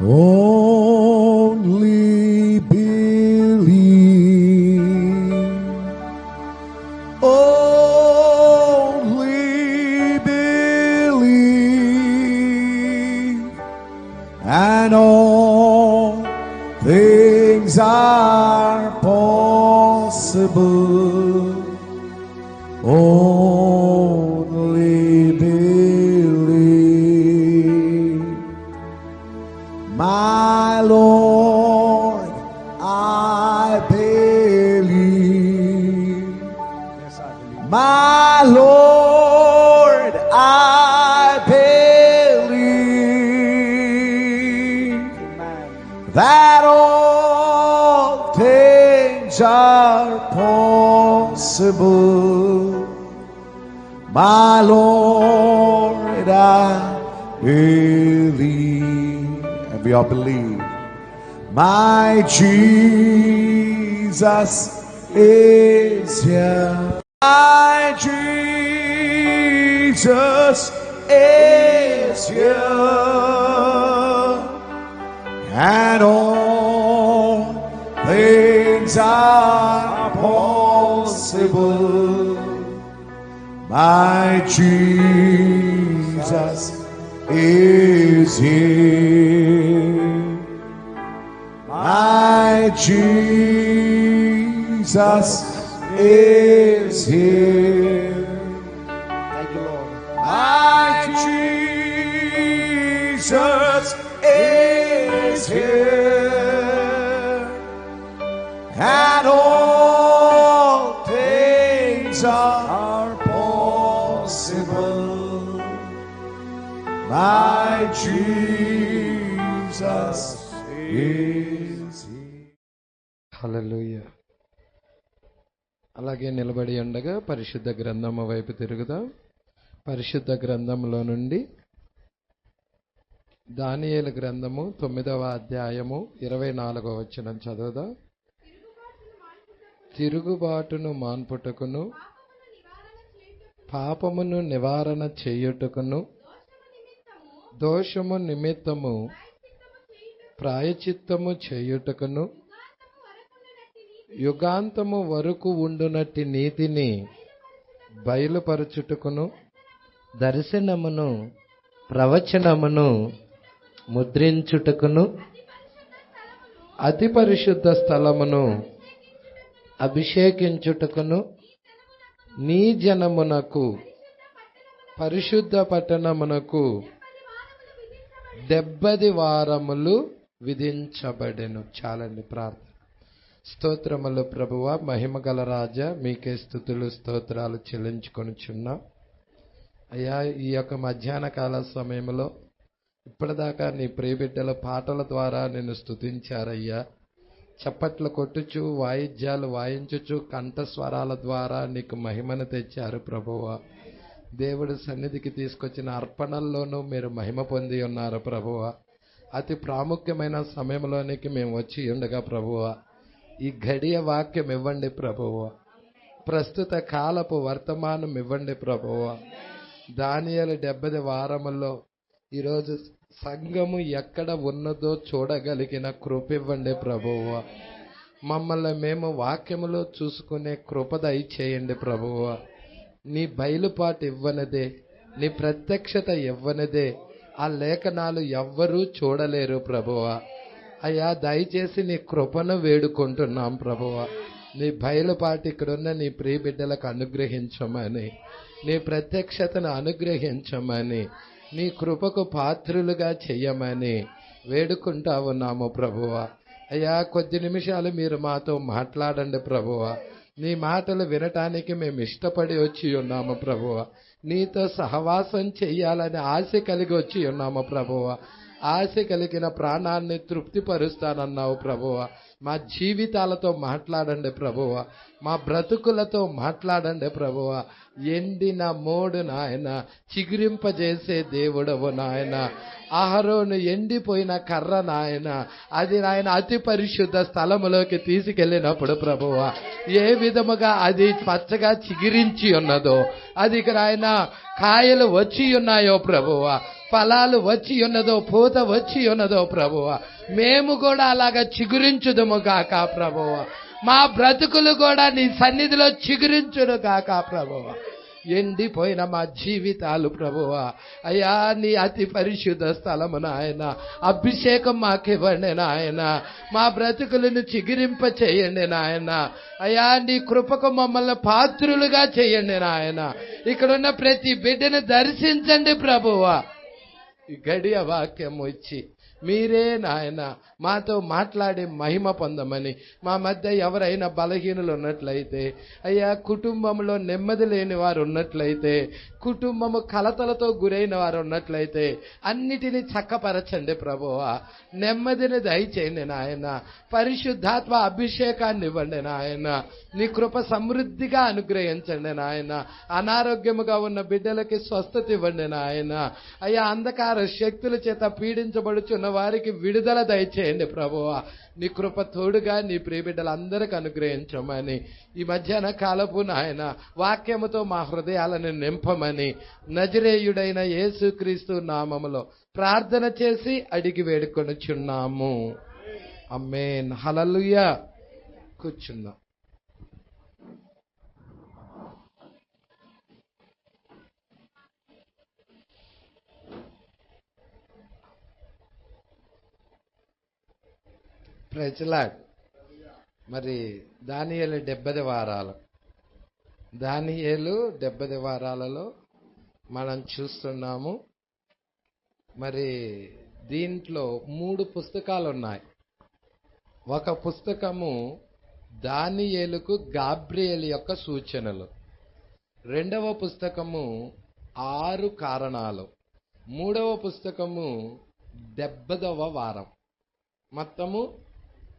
Only believe. Only believe. And all things are possible. Only believe. My Lord, I believe. Yes, I believe. My Lord, I believe Amen. that all things are possible. My Lord, I believe. And we all believe. My Jesus is here. My Jesus is here. And all things are possible. My Jesus is here. My Jesus is here. Thank you, Lord. My Jesus is here. And all things are possible. My Jesus is here. హల్లెలూయా. అలాగే నిలబడి ఉండగా పరిశుద్ధ గ్రంథము వైపు తిరుగుదాం. పరిశుద్ధ గ్రంథంలో నుండి దానియేలు గ్రంథము 9వ అధ్యాయము 24వ వచనం చదువుదాం. తిరుగుబాటును మాన్పుటకును పాపమును నివారణ చేయుటకును దోషము నిమిత్తము ప్రాయచిత్తము చేయుటకును యుగాంతము వరకు ఉండునట్టి నీతిని బయలుపరచుటకును దర్శనమును ప్రవచనమును ముద్రించుటకును అతి పరిశుద్ధ స్థలమును అభిషేకించుటకును నీ జనమునకు పరిశుద్ధ పట్టణమునకు 70 వారములు విధించబడెను. చాలండి ప్రార్థన. స్తోత్రములు ప్రభువా, మహిమగల రాజా, మీకే స్తుతులు స్తోత్రాలు చెల్లించుకొనుచున్నాం. అయ్యా, ఈ యొక్క మధ్యాహ్న కాల సమయంలో ఇప్పటిదాకా నీ ప్రియబిడ్డల పాటల ద్వారా నిన్ను స్తుతించారయ్యా. చప్పట్లు కొట్టుచు వాయిద్యాలు వాయించుచు కంఠస్వరాల ద్వారా నీకు మహిమను తెచ్చారు ప్రభువా. దేవుడి సన్నిధికి తీసుకొచ్చిన అర్పణల్లోనూ మీరు మహిమ పొంది ఉన్నారు ప్రభువా. అతి ప్రాముఖ్యమైన సమయంలోనికి మేము వచ్చి ఉండగా ప్రభువా, ఈ గడియ వాక్యం ఇవ్వండి ప్రభువా. ప్రస్తుత కాలపు వర్తమానం ఇవ్వండి ప్రభువా. దానియేలు 70 వారముల్లో ఈరోజు సంఘము ఎక్కడ ఉన్నదో చూడగలిగిన కృప ఇవ్వండి ప్రభువా. మమ్మల్ని మేము వాక్యములో చూసుకునే కృప దయచేయండి ప్రభువా. నీ బయలుపాటు ఇవ్వనిదే, నీ ప్రత్యక్షత ఇవ్వనిదే ఆ లేఖనాలు ఎవ్వరూ చూడలేరు ప్రభువా. అయ్యా, దయచేసి నీ కృపను వేడుకుంటున్నాం ప్రభువా. నీ బయలుపాటు ఇక్కడున్న నీ ప్రియ బిడ్డలకు అనుగ్రహించమని, నీ ప్రత్యక్షతను అనుగ్రహించమని, నీ కృపకు పాత్రులుగా చెయ్యమని వేడుకుంటా ఉన్నాము ప్రభువా. అయ్యా, కొద్ది నిమిషాలు మీరు మాతో మాట్లాడండి ప్రభువా. నీ మాటలు వినటానికి మేము ఇష్టపడి వచ్చి ఉన్నాము ప్రభువా. నీతో సహవాసం చెయ్యాలని ఆశ కలిగి వచ్చి ఉన్నాము ప్రభువా. ఆశ కలిగిన ప్రాణాన్ని తృప్తిపరుస్తానన్నావు ప్రభువా. మా జీవితాలతో మాట్లాడండి ప్రభువా. మా బ్రతుకులతో మాట్లాడండి ప్రభువా. ఎండిన మోడు నాయన చిగురింపజేసే దేవుడవు నాయన. అహరోను ఎండిపోయిన కర్ర నాయన, అది నాయన అతి పరిశుద్ధ స్థలములోకి తీసుకెళ్లినప్పుడు ప్రభువా ఏ విధముగా అది పచ్చగా చిగిరించి ఉన్నదో, అది నాయన కాయలు వచ్చి ఉన్నాయో ప్రభువా, ఫలాలు వచ్చి ఉన్నదో, పూత వచ్చి ఉన్నదో ప్రభువా, మేము కూడా అలాగా చిగురించుదుము గాక ప్రభువా. మా బ్రతుకులు కూడా నీ సన్నిధిలో చిగురించును గాక ప్రభువా. ఎండిపోయిన మా జీవితాలు ప్రభువా అయ్యా నీ అతి పరిశుద్ధ స్థలము నాయన, అభిషేకం మాకివ్వండి నాయన. మా బ్రతుకులను చిగురింప చేయండి నాయన. అయ్యా నీ కృపకు మమ్మల్ని పాత్రులుగా చేయండి నాయన. ఇక్కడున్న ప్రతి బిడ్డను దర్శించండి ప్రభువా. ఈ గడియ వాక్యం ఇచ్చి మీరే నాయన మాతో మాట్లాడి మహిమ పొందమని. మా మధ్య ఎవరైనా బలహీనులు ఉన్నట్లయితే, అయ్యా కుటుంబంలో నెమ్మది లేని వారు ఉన్నట్లయితే, కుటుంబము కలతలతో గురైన వారు ఉన్నట్లయితే అన్నిటినీ చక్కపరచండి ప్రభువా. నెమ్మదిని దయచేయండి నాయన. పరిశుద్ధాత్మ అభిషేకాన్ని ఇవ్వండి నాయన. నీ కృప సమృద్ధిగా అనుగ్రహించండి నాయన. అనారోగ్యముగా ఉన్న బిడ్డలకి స్వస్థత ఇవ్వండి నాయన. అయ్యా అంధకార శక్తుల చేత పీడించబడుచున్న వారికి విడుదల దయచేయండి ప్రభువా. నీ కృప తోడుగా నీ ప్రియబిడ్డలందరికీ అనుగ్రహించమని, ఈ మధ్యాహ్న కాలపు నాయన వాక్యముతో మా హృదయాలను నింపమని నజరేయుడైన యేసుక్రీస్తు నామములో ప్రార్థన చేసి అడిగి వేడుకొనుచున్నాము. ఆమేన్. హల్లెలూయా. కూర్చుందాం. Praise lord. మరి దానియేలు 70 వారాలు, దానియేలు 70 వారాలలో మనం చూస్తున్నాము. మరి దీంట్లో 3 పుస్తకాలు ఉన్నాయి. ఒక పుస్తకము దానియేలుకు గాబ్రియేలు యొక్క సూచనలు, రెండవ పుస్తకము 6 కారణాలు, మూడవ పుస్తకము 70వ వారం. మొత్తము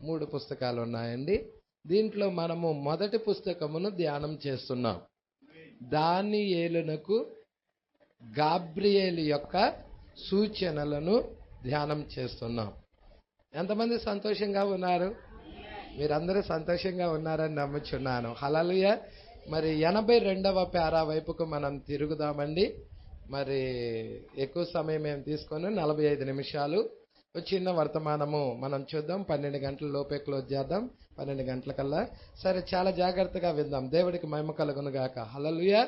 3 పుస్తకాలు ఉన్నాయండి. దీంట్లో మనము మొదటి పుస్తకమును ధ్యానం చేస్తున్నాం. దానియేలునకు గాబ్రియేలు యొక్క సూచనలను ధ్యానం చేస్తున్నాం. ఎంతమంది సంతోషంగా ఉన్నారు? మీరందరూ సంతోషంగా ఉన్నారని నమ్ముచున్నాను. హల్లెలూయా. మరి 82వ పారా వైపుకు మనం తిరుగుదామండి. మరి ఎక్కువ సమయం ఏం తీసుకొని 45 నిమిషాలు చిన్న వర్తమానము మనం చూద్దాం. 12 గంటల లోపే క్లోజ్ చేద్దాం. 12 గంటలకల్లా. సరే, చాలా జాగ్రత్తగా విందాం. దేవుడికి మహిమ కలుగును గాక. హల్లెలూయా.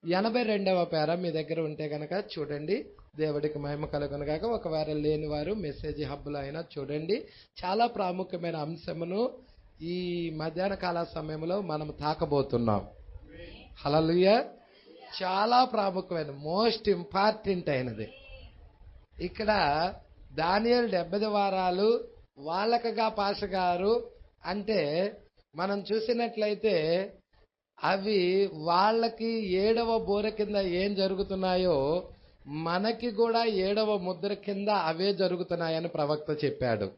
82వ పారా మీ దగ్గర ఉంటే గనక చూడండి. దేవుడికి మహిమ కలుగును గాక. ఒకవేళ లేని వారు మెసేజ్ హబ్బులో అయినా చూడండి. చాలా ప్రాముఖ్యమైన అంశమును ఈ మధ్యాహ్న కాల సమయంలో మనం తాకబోతున్నాం. హల్లెలూయా. చాలా ప్రాముఖ్యమైన, మోస్ట్ ఇంపార్టెంట్ అయినది. ఇక్కడ దానియేలు 70 వారాలు వాళ్ళకగా పాష గారు అంటే మనం చూసినట్లయితే అవి వాళ్ళకి 7వ బోర కింద ఏం జరుగుతున్నాయో మనకి కూడా 7వ ముద్ర కింద అవే జరుగుతున్నాయని ప్రవక్త చెప్పాడు.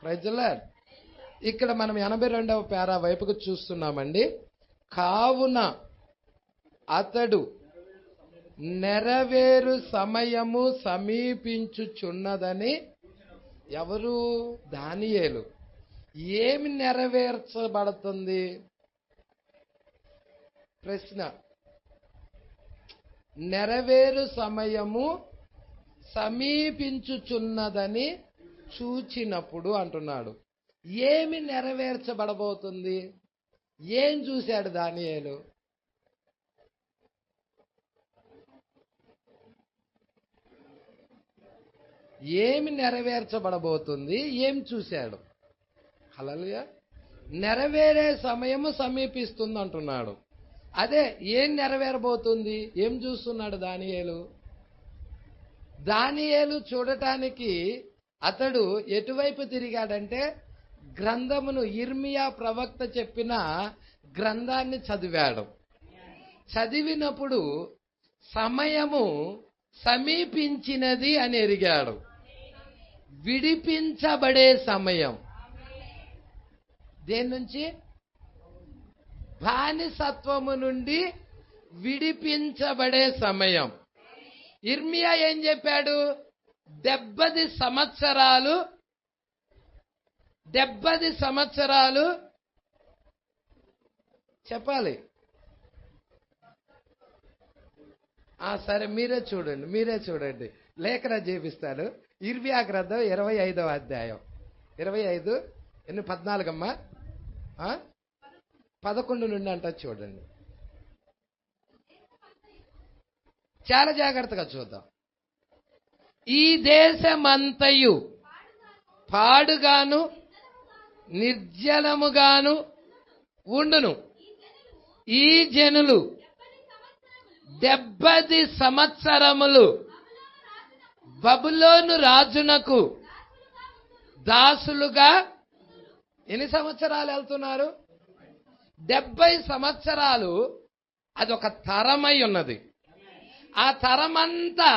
Praise the lord. ఇక్కడ మనం 82వ పారా వైపుకు చూస్తున్నామండి. కావున అతడు నెరవేరు సమయము సమీపించుచున్నదని. ఎవరు? దానియేలు. ఏమి నెరవేర్చబడుతుంది? ప్రశ్న. నెరవేరు సమయము సమీపించుచున్నదని చూచినప్పుడు అంటున్నాడు. ఏమి నెరవేర్చబడబోతుంది? ఏం చూశాడు దానియేలు? ఏమి నెరవేర్చబడబోతుంది? ఏం చూశాడు? హల్లెలూయా. నెరవేరే సమయము సమీపిస్తుంది అంటున్నాడు. అదే ఏం నెరవేరబోతుంది? ఏం చూస్తున్నాడు దానియేలు? దానియేలు చూడటానికి అతడు ఎటువైపు తిరిగాడంటే గ్రంథమును, ఇర్మియా ప్రవక్త చెప్పిన గ్రంథాన్ని చదివాడు. చదివినప్పుడు సమయము సమీపించినది అని ఎరిగాడు. విడిపించబడే సమయం. దేని నుంచి? బానిసత్వము నుండి విడిపించబడే సమయం. ఇర్మియా ఏం చెప్పాడు? 70 సంవత్సరాలు చెప్పాలి. సరే మీరే చూడండి. లేఖన చేపిస్తాడు. ఇర్మియా గ్రంథం 25వ అధ్యాయం 25 ఎన్ని 14 అమ్మా 11 నుండి అంట చూడండి. చాలా జాగ్రత్తగా చూద్దాం. ఈ దేశమంతయు పాడుగాను నిర్జనముగాను ఉండును. ఈ జనులు 70 సంవత్సరములు బబులోను రాజునకు దాసులుగా. ఎన్ని సంవత్సరాలు వెళ్తున్నారు? 70 సంవత్సరాలు. అదొక తరమై ఉన్నది. ఆ తరమంతా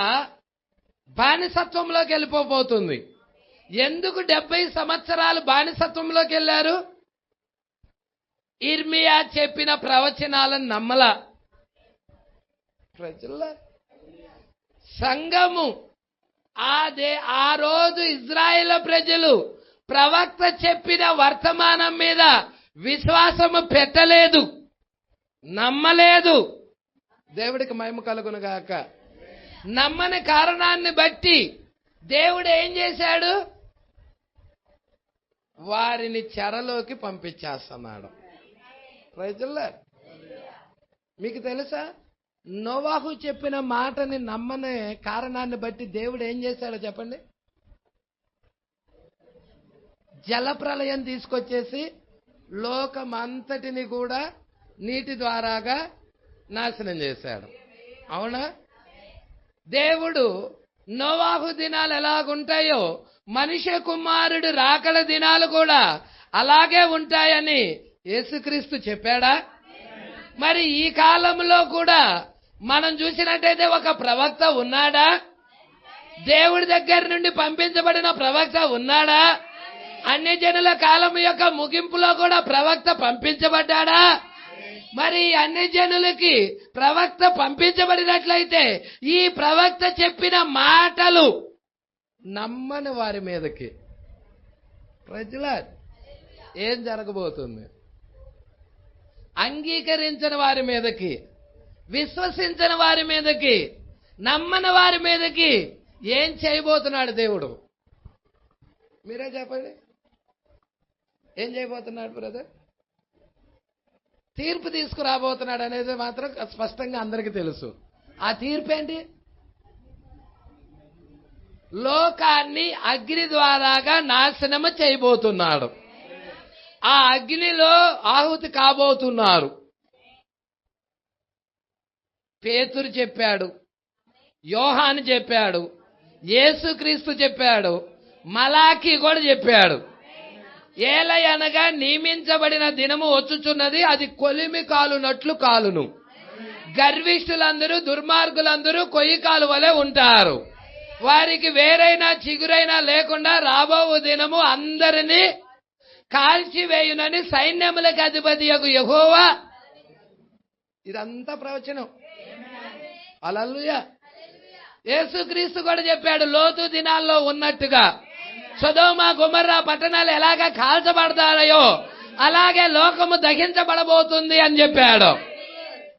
బానిసత్వంలోకి వెళ్ళిపోబోతుంది. ఎందుకు 70 సంవత్సరాలు బానిసత్వంలోకి వెళ్ళారు? ఇర్మియా చెప్పిన ప్రవచనాలను నమ్మలా ప్రజల సంఘము. ఆ రోజు ఇజ్రాయేల్ ప్రజలు ప్రవక్త చెప్పిన వర్తమానం మీద విశ్వాసము పెట్టలేదు, నమ్మలేదు. దేవుడికి మహిమ కలుగునుగాక. నమ్మని కారణాన్ని బట్టి దేవుడు ఏం చేశాడు? వారిని చెరలోకి పంపించేస్తున్నాడు. ప్రజల్లో మీకు తెలుసా, నోవాహు చెప్పిన మాటని నమ్మని కారణాన్ని బట్టి దేవుడు ఏం చేశాడో చెప్పండి? జలప్రలయం తీసుకొచ్చేసి లోకమంతటిని కూడా నీటి ద్వారాగా నాశనం చేశాడు. అవునా? దేవుడు నోవాహు దినాలు ఎలాగుంటాయో మనుష్య కుమారుడు రాకడ దినాలు కూడా అలాగే ఉంటాయని యేసుక్రీస్తు చెప్పాడా? మరి ఈ కాలంలో కూడా మనం చూసినట్టయితే ఒక ప్రవక్త ఉన్నాడా? దేవుడి దగ్గర నుండి పంపించబడిన ప్రవక్త ఉన్నాడా? అన్ని జనుల కాలం యొక్క ముగింపులో కూడా ప్రవక్త పంపించబడ్డాడా? మరి అన్ని జనులకి ప్రవక్త పంపించబడినట్లయితే ఈ ప్రవక్త చెప్పిన మాటలు నమ్మని వారి మీదకి ప్రజల ఏం జరగబోతుంది? అంగీకరించని వారి మీదకి, విశ్వసించని వారి మీదకి, నమ్మని వారి మీదకి ఏం చేయబోతున్నాడు దేవుడు? మీరే చెప్పండి. ఏం చేయబోతున్నాడు బ్రదర్? తీర్పు తీసుకురాబోతున్నాడు అనేది మాత్రం స్పష్టంగా అందరికీ తెలుసు. ఆ తీర్పు ఏంటి? లోకాన్ని అగ్ని ద్వారాగా నాశనము చేయబోతున్నాడు. ఆ అగ్నిలో ఆహుతి కాబోతున్నారు. పేతురు చెప్పాడు, యోహాను చెప్పాడు, యేసుక్రీస్తు చెప్పాడు, మలాకి కూడా చెప్పాడు. ఏలయనగా నియమించబడిన దినము వచ్చుచున్నది, అది కొలిమి కాలునట్లు కాలును. గర్విష్ఠులందరూ దుర్మార్గులందరూ కొయ్యి కాలు వలె ఉంటారు. వారికి వేరైనా చిగురైనా లేకుండా రాబో దినము అందరినీ కాల్చివేయునని సైన్యములకు అధిపతియగు యెహోవా. ఇదంతా ప్రవచనం. హల్లెలూయా. యేసుక్రీస్తు కూడా చెప్పాడు, లోతు దినాల్లో ఉన్నట్టుగా సొదొమ గొమొర్రా పట్టణాలు ఎలాగ కాల్చబడతాయో అలాగే లోకము దహించబడబోతుంది అని చెప్పాడు.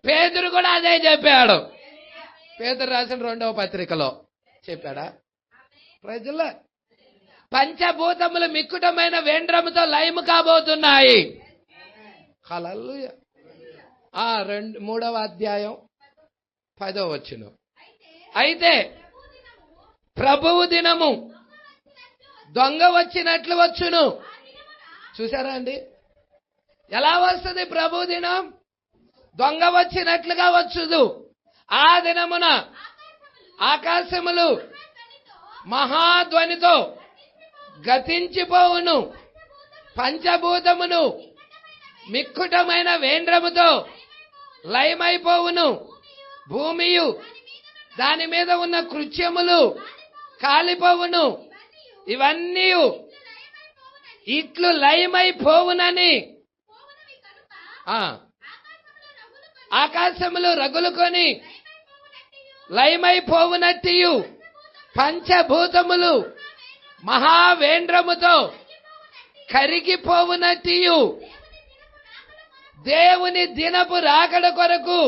పేతురు కూడా అదే చెప్పాడు. పేతురు రాసిన 2వ పత్రికలో చెప్పాడా? ప్రజల్లో పంచభూతములు మిక్కుటమైన వేండ్రముతో లయము కాబోతున్నాయి. హల్లెలూయా. 3వ అధ్యాయం 10వ వచనం. అయితే ప్రభువు దినము దొంగ వచ్చినట్లు వచ్చును. చూసారా అండి? ఎలా వస్తుంది ప్రభు దినం? దొంగ వచ్చినట్లుగా వచ్చుదు. ఆ దినమున ఆకాశములు మహాధ్వనితో గతించిపోవును, పంచభూతమును మిక్కుటమైన వేండ్రముతో లయమైపోవును, భూమియు దాని మీద ఉన్న కృత్యములు కాలిపోవును. ఇవన్నీ ఇట్లు లయమైపోవునని ఆకాశములు రగులుకొని లయమైపోవునట్టియు పంచభూతములు మహావేంద్రముతో కరిగిపోవునట్టియు దేవుని దినపు రాకడ కొరకు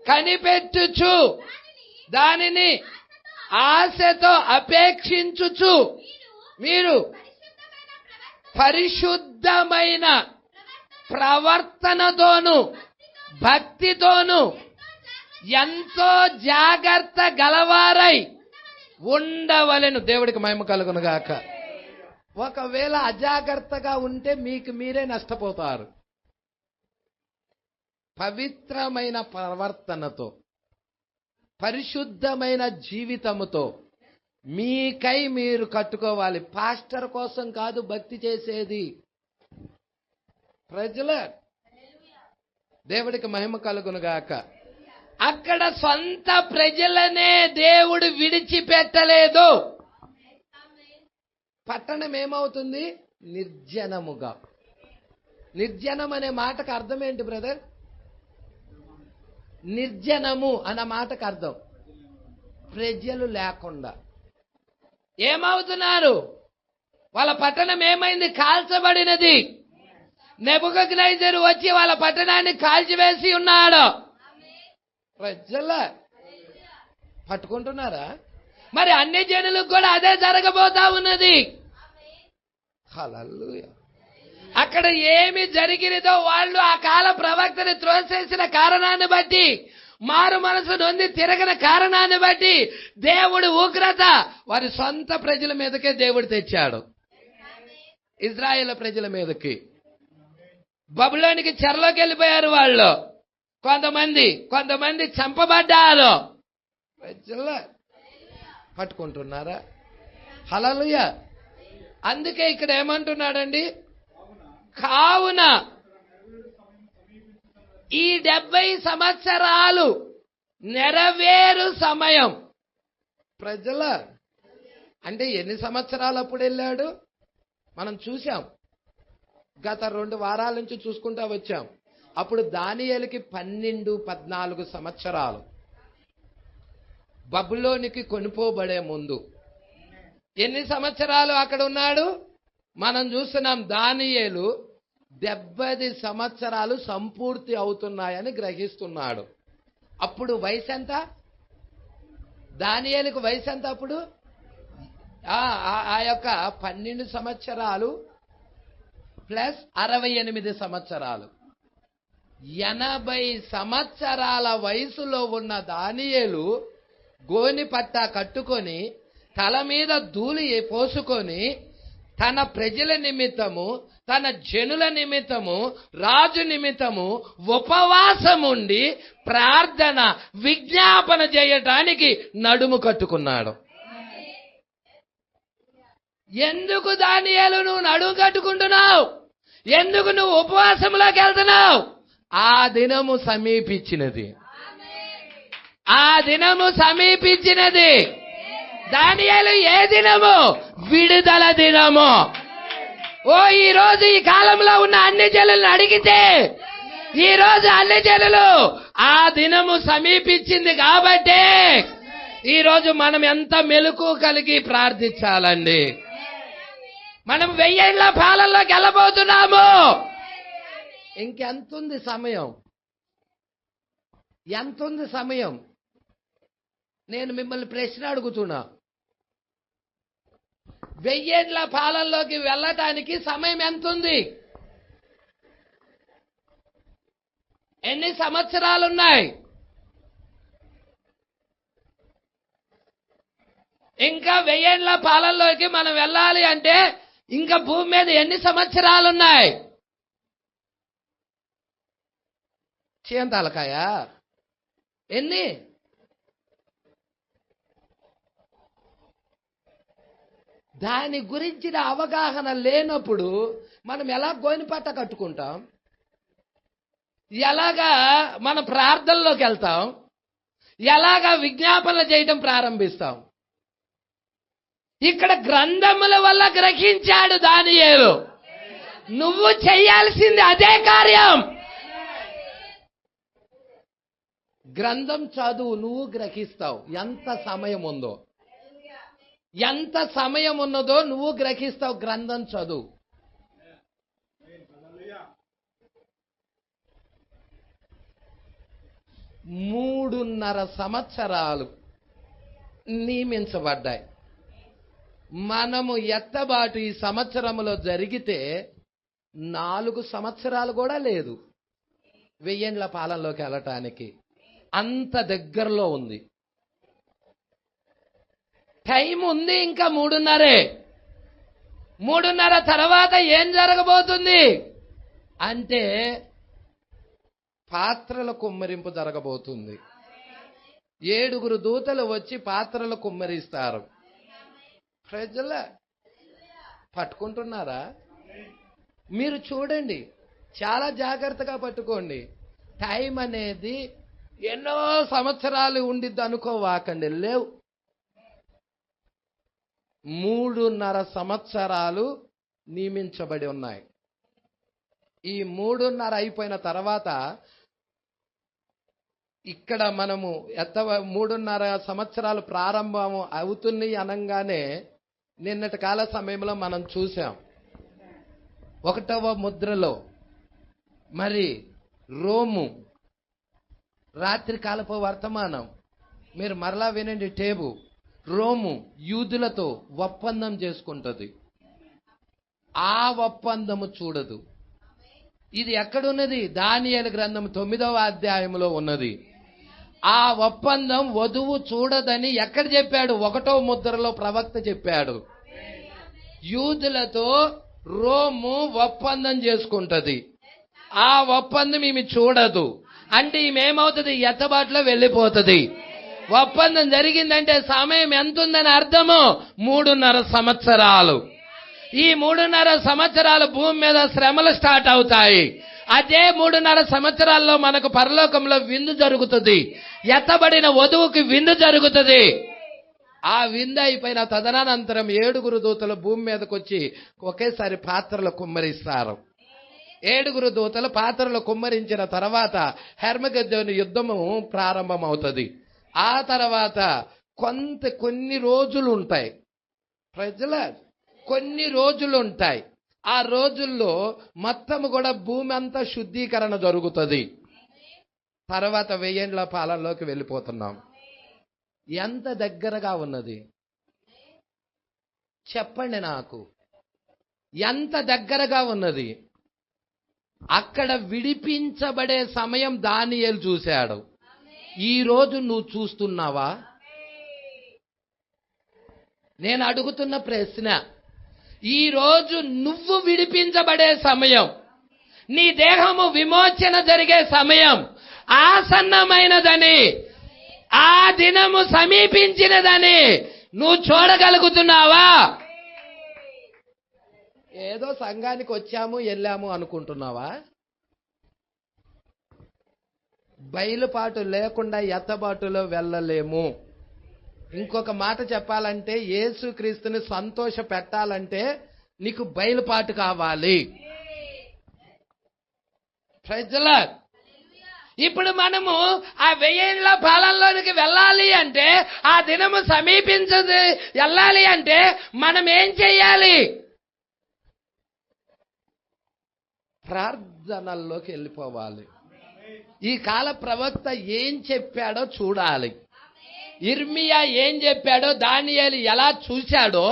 కనిపెట్టుచు దానిని ఆశతో అపేక్షించుచు మీరు పరిశుద్ధమైన ప్రవర్తనతోను భక్తితోను ఎంతో జాగ్రత్త గలవారై ఉండవలెను. దేవుడికి మహిమ కలుగును గాక. ఒకవేళ అజాగ్రత్తగా ఉంటే మీకు మీరే నష్టపోతారు. పవిత్రమైన ప్రవర్తనతో పరిశుద్ధమైన జీవితముతో మీకై మీరు కట్టుకోవాలి. పాస్టర్ కోసం కాదు భక్తి చేసేది. ప్రజల దేవుడికి మహిమ కలుగును గాక. అక్కడ సొంత ప్రజలనే దేవుడు విడిచిపెట్టలేదు. పట్టణం ఏమవుతుంది? నిర్జనముగా. నిర్జనం అనే మాటకు అర్థం ఏంటి బ్రదర్? నిర్జనము అన్న మాటకు అర్థం ప్రజలు లేకుండా. ఏమవుతున్నారు? వాళ్ళ పట్టణం ఏమైంది? కాల్చబడినది. నెబుకద్నెజరు వచ్చి వాళ్ళ పట్టణాన్ని కాల్చివేసి ఉన్నాడు. ప్రజల పట్టుకుంటున్నారా? మరి అన్ని జనులకు కూడా అదే జరగబోతా ఉన్నది. హల్లెలూయా. అక్కడ ఏమి జరిగినదో వాళ్ళు ఆ కాల ప్రవక్తని త్రోసేసిన కారణాన్ని బట్టి, మారు మనసు నొంది తిరగని కారణాన్ని బట్టి దేవుడు ఉగ్రత వారి సొంత ప్రజల మీదకే దేవుడు తెచ్చాడు. ఇజ్రాయేల్ ప్రజల మీదకి. బబులోనికి చెరలోకి వెళ్ళిపోయారు వాళ్ళు. కొంతమంది చంపబడ్డారు. ప్రజలు పట్టుకుంటున్నారా? హల్లెలూయా. అందుకే ఇక్కడ ఏమంటున్నాడండి? కావున ఈ 70 సంవత్సరాలు నెరవేరు సమయం. ప్రజల అంటే ఎన్ని సంవత్సరాలు అప్పుడు వెళ్ళాడు? మనం చూసాం. గత 2 వారాల నుంచి చూసుకుంటా వచ్చాం. అప్పుడు దానియేలుకి 12-14 సంవత్సరాలు. బబులోనికి కొనుపోబడే ముందు ఎన్ని సంవత్సరాలు అక్కడ ఉన్నాడు? మనం చూస్తున్నాం. దానియేలు 70 సంవత్సరాలు సంపూర్తి అవుతున్నాయని గ్రహిస్తున్నాడు. అప్పుడు వయసు ఎంత? దానియేలుకు వయసు ఎంత అప్పుడు? ఆ యొక్క 12 సంవత్సరాలు ప్లస్ 68 సంవత్సరాలు, 80 సంవత్సరాల వయసులో ఉన్న దానియేలు గోని పట్టా కట్టుకొని తల మీద ధూళి పోసుకొని తన ప్రజల నిమిత్తము, తన జనుల నిమిత్తము, రాజు నిమిత్తము ఉపవాసముండి ప్రార్థన విజ్ఞాపన చేయటానికి నడుము కట్టుకున్నాడు. ఎందుకు దానియేలు నువ్వు నడుము కట్టుకుంటున్నావు? ఎందుకు నువ్వు ఉపవాసంలోకి వెళ్తున్నావు? ఆ దినము సమీపించినది. ఆ దినము సమీపించినది. దానియేలు ఏ దినము? విడుదల దినము. ఈ రోజు ఈ కాలంలో ఉన్న అన్ని జనులను అడిగితే ఈ రోజు అన్ని జనులు ఆ దినము సమీపించింది కాబట్టే ఈ రోజు మనం ఎంత మెలకు కలిగి ప్రార్థించాలండి. మనం 1000 ఏళ్ల పాలనలోకి వెళ్ళబోతున్నాము. ఇంకెంతుంది సమయం? ఎంతుంది సమయం? నేను మిమ్మల్ని ప్రశ్న అడుగుతున్నా. 1000 ఏళ్ల పాలనలోకి వెళ్ళటానికి సమయం ఎంతుంది? ఎన్ని సంవత్సరాలున్నాయి? ఇంకా 1000 ఏళ్ల పాలనలోకి మనం వెళ్ళాలి అంటే ఇంకా భూమి మీద ఎన్ని సంవత్సరాలున్నాయి? చేయంతాలకాయ ఎన్ని? దాని గురించిన అవగాహన లేనప్పుడు మనం ఎలా గోనిపట్ట కట్టుకుంటాం? ఎలాగా మన ప్రార్థనలోకి వెళ్తాం? ఎలాగా విజ్ఞాపనలు చేయడం ప్రారంభిస్తాం? ఇక్కడ గ్రంథముల వల్ల గ్రహించాడు దానియేలు. నువ్వు చేయాల్సింది అదే కార్యం. గ్రంథం చదువు, నువ్వు గ్రహిస్తావు ఎంత సమయం ఉందో. ఎంత సమయం ఉన్నదో నువ్వు గ్రహిస్తావు. గ్రంథం చదువు. మూడున్నర సంవత్సరాలు నియమించబడ్డాయి. మనము ఎత్తబాటు ఈ సంవత్సరంలో జరిగితే 4 సంవత్సరాలు కూడా లేదు 1000 ఏండ్ల పాలనలోకి వెళ్ళటానికి. అంత దగ్గరలో ఉంది. టైం ఉంది ఇంకా 3.5 తర్వాత ఏం జరగబోతుంది అంటే పాత్రల కుమ్మరింపు జరగబోతుంది. 7 దూతలు వచ్చి పాత్రలు కుమ్మరిస్తారు. ప్రజల పట్టుకుంటున్నారా? మీరు చూడండి, చాలా జాగ్రత్తగా పట్టుకోండి. టైం అనేది ఎన్నో సంవత్సరాలు ఉండిద్ది అనుకోవాకండి. లేవు. 3.5 సంవత్సరాలు నియమించబడి ఉన్నాయి. ఈ 3.5 అయిపోయిన తర్వాత ఇక్కడ మనము 3.5 సంవత్సరాలు ప్రారంభం అవుతున్నాయి అనగానే నిన్నటి కాల సమయంలో మనం చూసాం. 1వ ముద్రలో మరి రోము రాత్రి కాలపు వర్తమానం మీరు మరలా వినండి. టేబు రోము యూదులతో ఒప్పందం చేసుకుంటుంది. ఆ ఒప్పందము చూడదు. ఇది ఎక్కడున్నది? దానియేలు గ్రంథం 9వ అధ్యాయంలో ఉన్నది. ఆ ఒప్పందం వధువు చూడదని ఎక్కడ చెప్పాడు? 1వ ముద్రలో ప్రవక్త చెప్పాడు. యూదులతో రోము ఒప్పందం చేసుకుంటది. ఆ ఒప్పందం ఈమె చూడదు. అంటే ఈమె ఏమవుతుంది? ఎత్తబాటులో వెళ్ళిపోతుంది. ఒప్పందం జరిగిందంటే సమయం ఎంత ఉందని అర్థము? 3.5 సంవత్సరాలు. ఈ 3.5 సంవత్సరాలు భూమి మీద శ్రమలు స్టార్ట్ అవుతాయి. అదే 3.5 సంవత్సరాల్లో మనకు పరలోకంలో విందు జరుగుతుంది. ఎత్తబడిన వధువుకి విందు జరుగుతుంది. ఆ విందు అయిపోయిన తదనంతరం 7 దూతలు భూమి మీదకి వచ్చి ఒకేసారి పాత్రలు కుమ్మరిస్తారు. 7 దూతలు పాత్రలు కుమ్మరించిన తర్వాత హెర్మగెద్దోని యుద్ధము ప్రారంభమవుతుంది. ఆ తర్వాత కొన్ని రోజులు ఉంటాయి. ప్రజల కొన్ని రోజులు ఉంటాయి. ఆ రోజుల్లో మొత్తం కూడా భూమి అంతా శుద్ధీకరణ జరుగుతుంది. తర్వాత 1000 ఏండ్ల పాలనలోకి వెళ్ళిపోతున్నాం. ఎంత దగ్గరగా ఉన్నది చెప్పండి నాకు. ఎంత దగ్గరగా ఉన్నది. అక్కడ విడిపించబడే సమయం దానియేలు చూశాడు. ఈ రోజు నువ్వు చూస్తున్నావా? నేను అడుగుతున్న ప్రశ్న, ఈ రోజు నువ్వు విడిపించబడే సమయం, నీ దేహము విమోచన జరిగే సమయం ఆసన్నమైనదని, ఆ దినము సమీపించినదని నువ్వు చూడగలుగుతున్నావా? ఏదో సంఘానికి వచ్చాము వెళ్ళాము అనుకుంటున్నావా? బయలుపాటు లేకుండా ఎత్తబాటులో వెళ్ళలేము. ఇంకొక మాట చెప్పాలంటే యేసుక్రీస్తుని సంతోష పెట్టాలంటే నీకు బయలుపాటు కావాలి. ప్రజల ఇప్పుడు మనము ఆ 1000 ఏండ్ల పాలనలోనికి వెళ్ళాలి అంటే, ఆ దినము సమీపించదు వెళ్ళాలి అంటే మనం ఏం చెయ్యాలి? ప్రార్థనల్లోకి వెళ్ళిపోవాలి. ఈ కాల ప్రవక్త ఏం చెప్పాడో చూడాలి. ఇర్మియా ఏం చెప్పాడో, దానియేలు ఎలా చూశాడో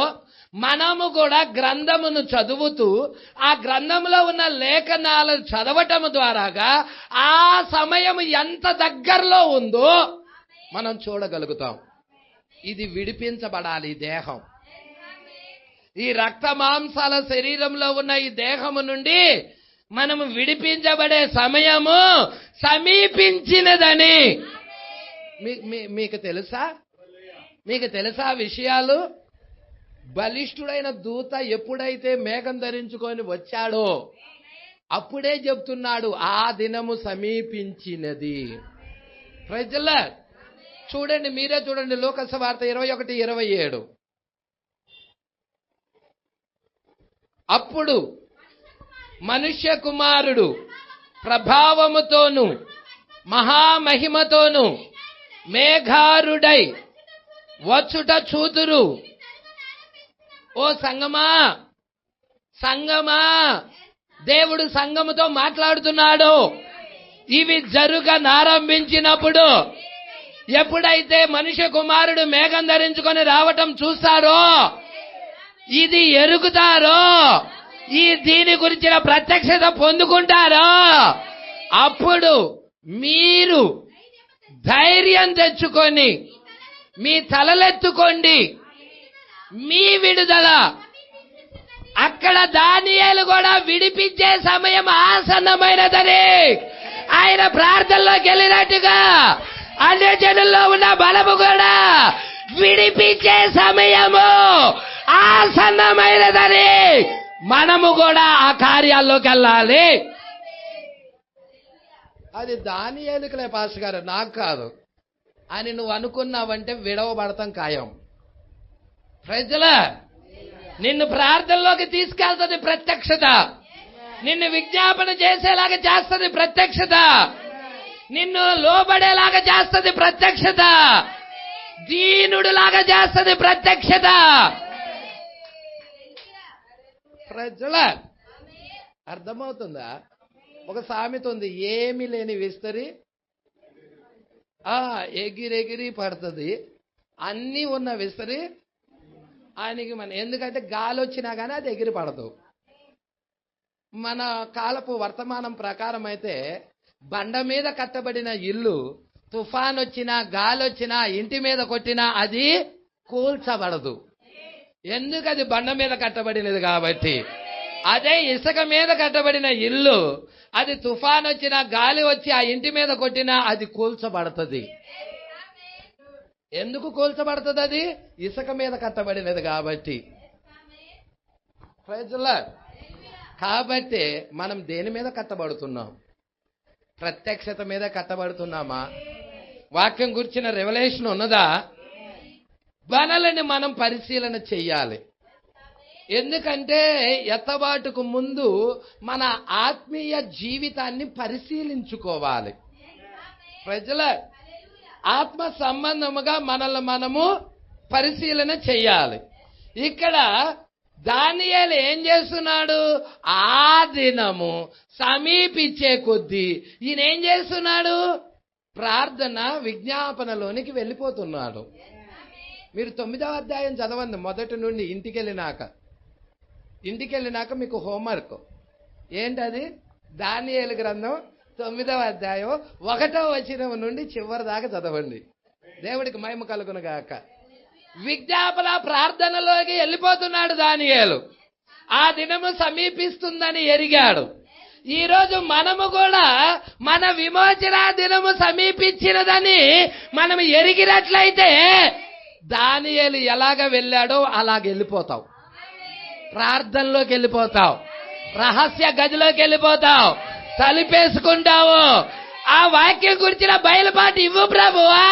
మనము కూడా గ్రంథమును చదువుతూ ఆ గ్రంథంలో ఉన్న లేఖనాలు చదవటం ద్వారాగా ఆ సమయం ఎంత దగ్గరలో ఉందో మనం చూడగలుగుతాం. ఇది విడిపించబడాలి. దేహం, ఈ రక్త మాంసాల శరీరంలో ఉన్న ఈ దేహము నుండి మనము విడిపించబడే సమయము సమీపించినదని మీకు తెలుసా? మీకు తెలుసా విషయాలు? బలిష్ఠుడైన దూత ఎప్పుడైతే మేఘం ధరించుకొని వచ్చాడో అప్పుడే చెప్తున్నాడు, ఆ దినము సమీపించినది. ప్రజల చూడండి, మీరే చూడండి, లూకా సువార్త 21:27. అప్పుడు మనుష్య కుమారుడు ప్రభావముతోను మహామహిమతోను మేఘారుడై వచ్చుట చూతురు. ఓ సంగమా, దేవుడు సంఘముతో మాట్లాడుతున్నాడు. ఇవి జరుగనారంభించినప్పుడు, ఎప్పుడైతే మనుష్య కుమారుడు మేఘం ధరించుకొని రావటం చూస్తారో, ఇది ఎరుగుతారో, దీని గురించిన ప్రత్యక్షత పొందుకుంటారో, అప్పుడు మీరు ధైర్యం తెచ్చుకొని మీ తలలెత్తుకోండి, మీ విడుదల. అక్కడ దానియేలు కూడా విడిపించే సమయం ఆసన్నమైనదని ఆయన ప్రార్థనలోకి వెళ్ళినట్టుగా అన్య జనుల్లో ఉన్న బలము కూడా విడిపించే సమయము ఆసన్నమైనదని మనము కూడా ఆ కార్యాల్లోకి వెళ్ళాలి. అది దానియేలుకులే పాస్టర్ గారు, నాకు కాదు అని నువ్వు అనుకున్నావంటే విడవబడతాం ఖాయం. ప్రజలా నిన్ను ప్రార్థనలోకి తీసుకెళ్తుంది ప్రత్యక్షత, నిన్ను విజ్ఞాపన చేసేలాగా చేస్తుంది ప్రత్యక్షత, నిన్ను లోబడేలాగా చేస్తుంది ప్రత్యక్షత, దీనుడులాగా చేస్తుంది ప్రత్యక్షత. ప్రజల అర్థమవుతుందా? ఒక సామెత ఉంది, ఏమీ లేని విస్తరి ఎగిరెగిరి పడుతుంది, అన్నీ ఉన్న విస్తరి ఆయనకి ఎందుకంటే గాలి వచ్చినా కానీ అది ఎగిరి పడదు. మన కాలపు వర్తమానం ప్రకారం అయితే బండ మీద కట్టబడిన ఇల్లు తుఫాన్ వచ్చినా గాలి వచ్చినా ఇంటి మీద కొట్టినా అది కూల్చబడదు. ఎందుకు? అది బండ మీద కట్టబడినది కాబట్టి. అదే ఇసుక మీద కట్టబడిన ఇల్లు అది తుఫాన్ వచ్చినా గాలి వచ్చి ఆ ఇంటి మీద కొట్టినా అది కూల్చబడుతుంది. ఎందుకు కూల్చబడుతుంది? అది ఇసుక మీద కట్టబడినది కాబట్టి. కాబట్టి మనం దేని మీద కట్టబడుతున్నాం? ప్రత్యక్షత మీద కట్టబడుతున్నామా? వాక్యం గురించిన రెవల్యూషన్ ఉన్నదా? మనల్ని మనం పరిశీలన చెయ్యాలి. ఎందుకంటే ఎత్తబాటుకు ముందు మన ఆత్మీయ జీవితాన్ని పరిశీలించుకోవాలి. ప్రజల ఆత్మ సంబంధముగా మనల్ని మనము పరిశీలన చెయ్యాలి. ఇక్కడ దానియేలు ఏం చేస్తున్నాడు? ఆ దినము సమీపించే కొద్దీ ఈయన ఏం చేస్తున్నాడు? ప్రార్థన విజ్ఞాపనలోనికి వెళ్ళిపోతున్నాడు. మీరు 9వ అధ్యాయం చదవండి, మొదటి నుండి. ఇంటికెళ్ళినాక మీకు హోంవర్క్ ఏంటది? దానియేలు గ్రంథం 9వ అధ్యాయం 1వ వచనం నుండి చివరి దాకా చదవండి. దేవుడికి మహిమ కలుగును గాక. విజ్ఞాపన ప్రార్థనలోకి వెళ్ళిపోతున్నాడు దానియేలు. ఆ దినము సమీపిస్తుందని ఎరిగాడు. ఈ రోజు మనము కూడా మన విమోచన దినము సమీపించినదని మనం ఎరిగినట్లయితే దానియేలు ఎలాగ వెళ్ళాడో అలాగ వెళ్ళిపోతావు. ప్రార్థనలోకి వెళ్ళిపోతావు, రహస్య గదిలోకి వెళ్ళిపోతావు, తలిపేసుకుంటావు. ఆ వాక్యం గురించిన బయలుపాటు ఇవ్వు ప్రభువా,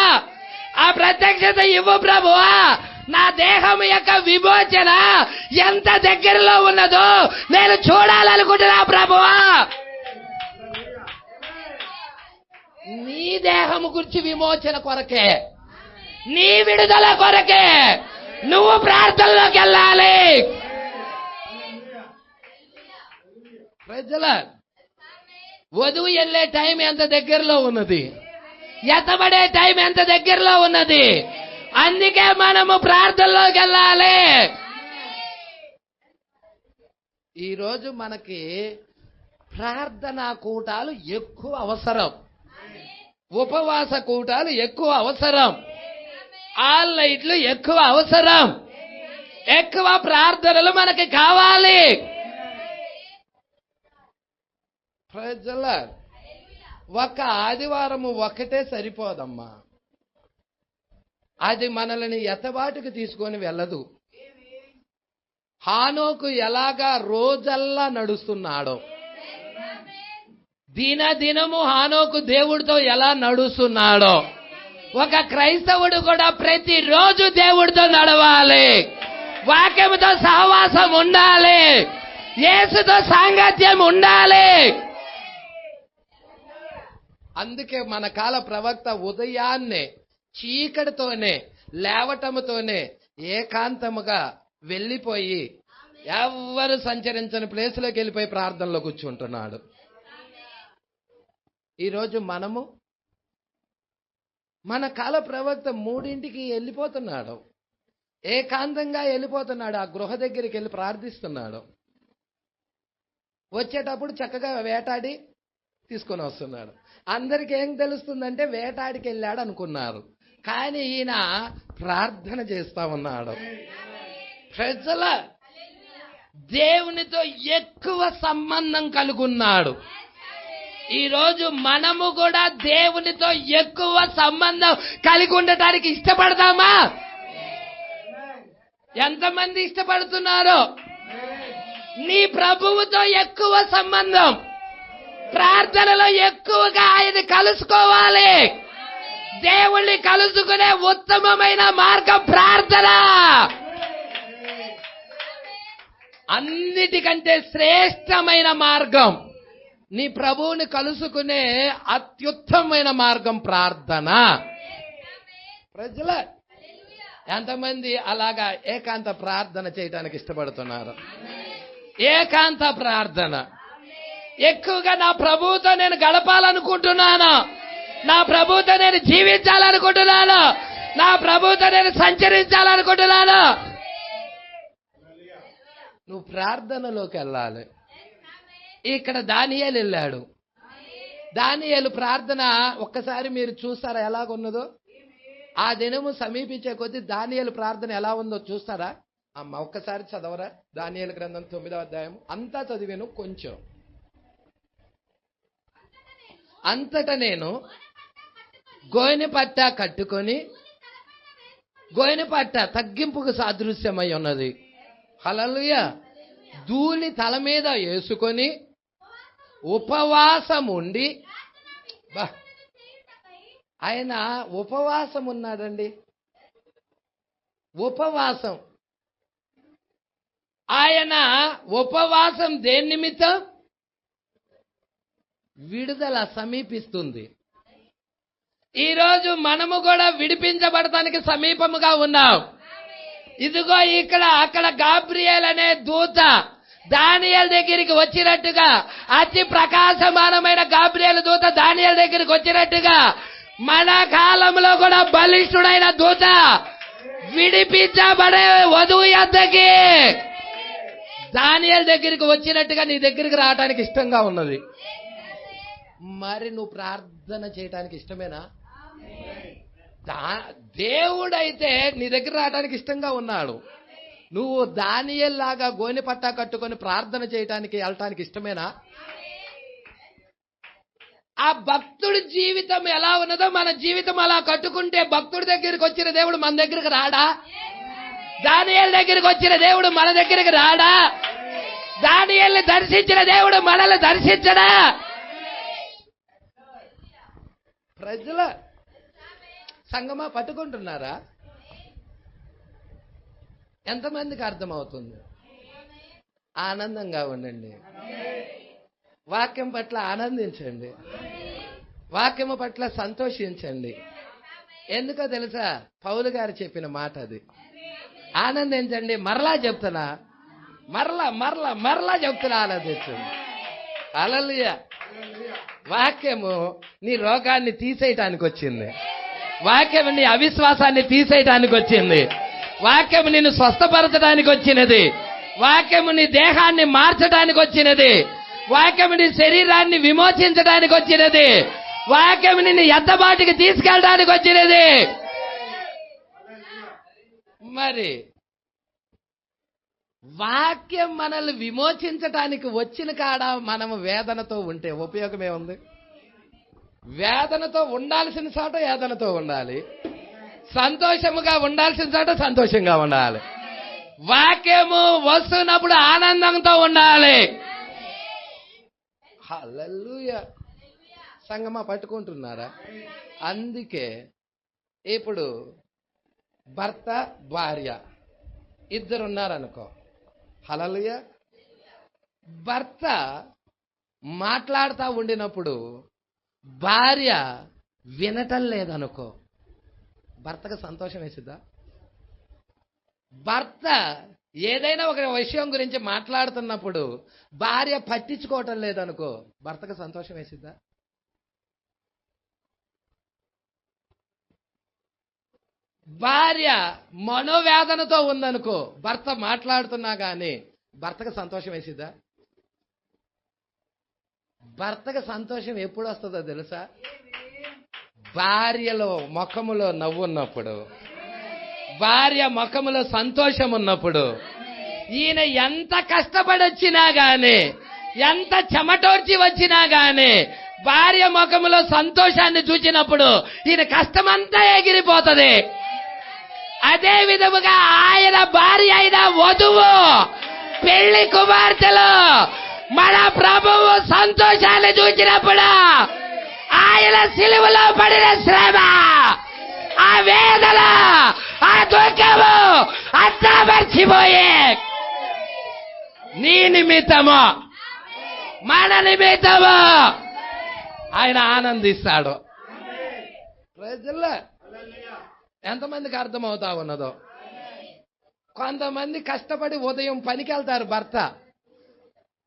ఆ ప్రత్యక్షత ఇవ్వు ప్రభువా. నా దేహం యొక్క విమోచన ఎంత దగ్గరలో ఉన్నదో నేను చూడాలనుకుంటున్నా ప్రభువా. నీ దేహం గురించి విమోచన కొరకే, నీ విడుదల కొరకే నువ్వు ప్రార్థనలోకి వెళ్ళాలి. ప్రజల వధువు వెళ్ళే టైం ఎంత దగ్గరలో ఉన్నది, ఎత్తబడే టైం ఎంత దగ్గరలో ఉన్నది. అందుకే మనము ప్రార్థనలోకి వెళ్ళాలి. ఈరోజు మనకి ప్రార్థనా కూటాలు ఎక్కువ అవసరం, ఉపవాస కూటాలు ఎక్కువ అవసరం, ఆన్లైన్లు ఎక్కువ అవసరం, ఎక్కువ ప్రార్థనలు మనకి కావాలి. ప్రజల ఒక ఆదివారము ఒకటే సరిపోదమ్మా. అది మనల్ని ఎత్తబాటుకు తీసుకొని వెళ్ళదు. హానోకు ఎలాగా రోజల్లా నడుస్తున్నాడో, దినదినము హానోకు దేవుడితో ఎలా నడుస్తున్నాడో, ఒక క్రైస్తవుడు కూడా ప్రతిరోజు దేవుడితో నడవాలి, వాక్యముతో సహవాసం ఉండాలి, యేసుతో సాంగత్యం ఉండాలి. అందుకే మన కాల ప్రవక్త ఉదయాన్నే చీకటితోనే లేవటముతోనే ఏకాంతముగా వెళ్ళిపోయి ఎవ్వరు సంచరించని ప్లేసులోకి వెళ్ళిపోయి ప్రార్థనలో కూర్చుంటున్నాడు. ఈరోజు మనము మన కాల ప్రవక్త 3ంటికి వెళ్ళిపోతున్నాడు, ఏకాంతంగా వెళ్ళిపోతున్నాడు, ఆ గృహ దగ్గరికి వెళ్ళి ప్రార్థిస్తున్నాడు. వచ్చేటప్పుడు చక్కగా వేటాడి తీసుకొని వస్తున్నాడు. అందరికి ఏం తెలుస్తుందంటే వేటాడికి వెళ్ళాడు అనుకున్నారు, కానీ ఈయన ప్రార్థన చేస్తా ఉన్నాడు. ప్రజల దేవునితో ఎక్కువ సంబంధం కలుగున్నాడు. ఈరోజు మనము కూడా దేవునితో ఎక్కువ సంబంధం కలిగి ఉండటానికి ఇష్టపడతామా? ఎంతమంది ఇష్టపడుతున్నారు? నీ ప్రభువుతో ఎక్కువ సంబంధం, ప్రార్థనలో ఎక్కువగా ఆయన కలుసుకోవాలి. దేవుణ్ణి కలుసుకునే ఉత్తమమైన మార్గం ప్రార్థన. అన్నిటికంటే శ్రేష్టమైన మార్గం, నీ ప్రభువుని కలుసుకునే అత్యుత్తమైన మార్గం ప్రార్థన. ప్రజల ఎంతమంది అలాగా ఏకాంత ప్రార్థన చేయడానికి ఇష్టపడుతున్నారు? ఏకాంత ప్రార్థన ఎక్కువగా నా ప్రభువుతో నేను గడపాలనుకుంటున్నాను, నా ప్రభువుతో నేను జీవించాలనుకుంటున్నాను, నా ప్రభువుతో నేను సంచరించాలనుకుంటున్నాను. నువ్వు ప్రార్థనలోకి వెళ్ళాలి. ఇక్కడ దానియేలు వెళ్ళాడు. దానియేలు ప్రార్థన ఒక్కసారి మీరు చూస్తారా ఎలాగున్నదో? ఆ దినము సమీపించే కొద్దీ దానియేలు ప్రార్థన ఎలా ఉందో చూస్తారా? అమ్మ ఒక్కసారి చదవరా దానియేలు గ్రంథం 9వ అధ్యాయం. అంతా చదివాను కొంచెం. అంతటా నేను గోనె పట్ట కట్టుకొని, గోనె పట్ట తగ్గింపుకు సాదృశ్యమై ఉన్నది. హల్లెలూయా. ధూళి తల మీద వేసుకొని ఉపవాసం ఉండి, ఆయన ఉపవాసం ఉన్నాడండి. ఉపవాసం, ఆయన ఉపవాసం దేని నిమిత్తం? విడుదల సమీపిస్తుంది. ఈరోజు మనము కూడా విడిపించబడటానికి సమీపముగా ఉన్నాం. ఇదిగో ఇక్కడ అక్కడ గాబ్రియేల్ అనే దూత దానియేలు దగ్గరికి వచ్చినట్టుగా, అతి ప్రకాశమానమైన గాబ్రియేల్ దూత దానియేలు దగ్గరికి వచ్చినట్టుగా, మన కాలంలో కూడా బలిష్ఠుడైన దూత విడిపించబడే వధువు యొద్దకి దానియేలు దగ్గరికి వచ్చినట్టుగా నీ దగ్గరికి రావడానికి ఇష్టంగా ఉన్నది. మరి నువ్వు ప్రార్థన చేయడానికి ఇష్టమేనా? దేవుడైతే నీ దగ్గర రావడానికి ఇష్టంగా ఉన్నాడు. నువ్వు దానియేలులాగా గోనె పట్టా కట్టుకొని ప్రార్థన చేయడానికి వెళ్ళటానికి ఇష్టమేనా? ఆ భక్తుడి జీవితం ఎలా ఉన్నదో మన జీవితం అలా కట్టుకుంటే భక్తుడి దగ్గరికి వచ్చిన దేవుడు మన దగ్గరికి రాడా? దానియేలు దగ్గరికి వచ్చిన దేవుడు మన దగ్గరికి రాడా? దానియేలుని దర్శించిన దేవుడు మనల్ని దర్శించడా? ప్రజల సంగమా పట్టుకుంటున్నారా? ఎంతమందికి అర్థమవుతుంది? ఆనందంగా ఉండండి, వాక్యం పట్ల ఆనందించండి, వాక్యము పట్ల సంతోషించండి. ఎందుకో తెలుసా? పౌలు గారు చెప్పిన మాట అది. ఆనందించండి. మరలా చెప్తున్నా, మరలా చెప్తున్నా, ఆనందించండి. హల్లెలూయా. వాక్యము నీ రోగాన్ని తీసేయటానికి వచ్చింది. వాక్యము నీ అవిశ్వాసాన్ని తీసేయటానికి వచ్చింది. వాక్యము నిన్ను స్వస్థపరచడానికి వచ్చినది. వాక్యము నీ దేహాన్ని మార్చడానికి వచ్చినది. వాక్యము నీ శరీరాన్ని విమోచించడానికి వచ్చినది. వాక్యము నిన్ను ఎద్దబాటుకి తీసుకెళ్ళడానికి వచ్చినది. మరి వాక్యం మనల్ని విమోచించటానికి వచ్చిన కాడ మనము వేదనతో ఉంటే ఉపయోగమే ఉంది? వేదనతో ఉండాల్సిన చోట వేదనతో ఉండాలి, సంతోషముగా ఉండాల్సిన చోట సంతోషంగా ఉండాలి. వాక్యము వస్తున్నప్పుడు ఆనందంతో ఉండాలి. హల్లెలూయా. సంగమా పట్టుకుంటున్నారా? అందుకే ఇప్పుడు భర్త భార్య ఇద్దరున్నారనుకో, హల్లెలూయా, భర్త మాట్లాడుతూ ఉండినప్పుడు భార్య వినటం లేదనుకో, భర్తకు సంతోషం వేసిద్దా? భర్త ఏదైనా ఒక విషయం గురించి మాట్లాడుతున్నప్పుడు భార్య పట్టించుకోవటం లేదనుకో, భర్తకు సంతోషం వేసిద్దా? భార్య మనోవేదనతో ఉందనుకో, భర్త మాట్లాడుతున్నా కానీ భర్తకు సంతోషం వేసిద్దా? భర్తకు సంతోషం ఎప్పుడు వస్తుందో తెలుసా? భార్యలో ముఖములో నవ్వు ఉన్నప్పుడు, భార్య ముఖములో సంతోషం ఉన్నప్పుడు. ఈయన ఎంత కష్టపడి వచ్చినా గాని, ఎంత చెమటోర్చి వచ్చినా గాని భార్య ముఖములో సంతోషాన్ని చూచినప్పుడు ఈయన కష్టమంతా ఎగిరిపోతుంది. అదే విధముగా ఆయన భార్య అయిన వధువు, పెళ్లి కుమార్తెలు మన ప్రభువు సంతోషాన్ని చూచినప్పుడు ఆయన సిలువలో పడిన శ్రమ, ఆ వేదన, ఆ దుఃఖము అంతా మర్చిపోయి నీ నిమిత్తము, మన నిమిత్తము ఆయన ఆనందిస్తాడు. ప్రజల్లో ఎంతమందికి అర్థమవుతా ఉన్నదో. కొంతమంది కష్టపడి ఉదయం పనికి వెళ్తారు భర్త,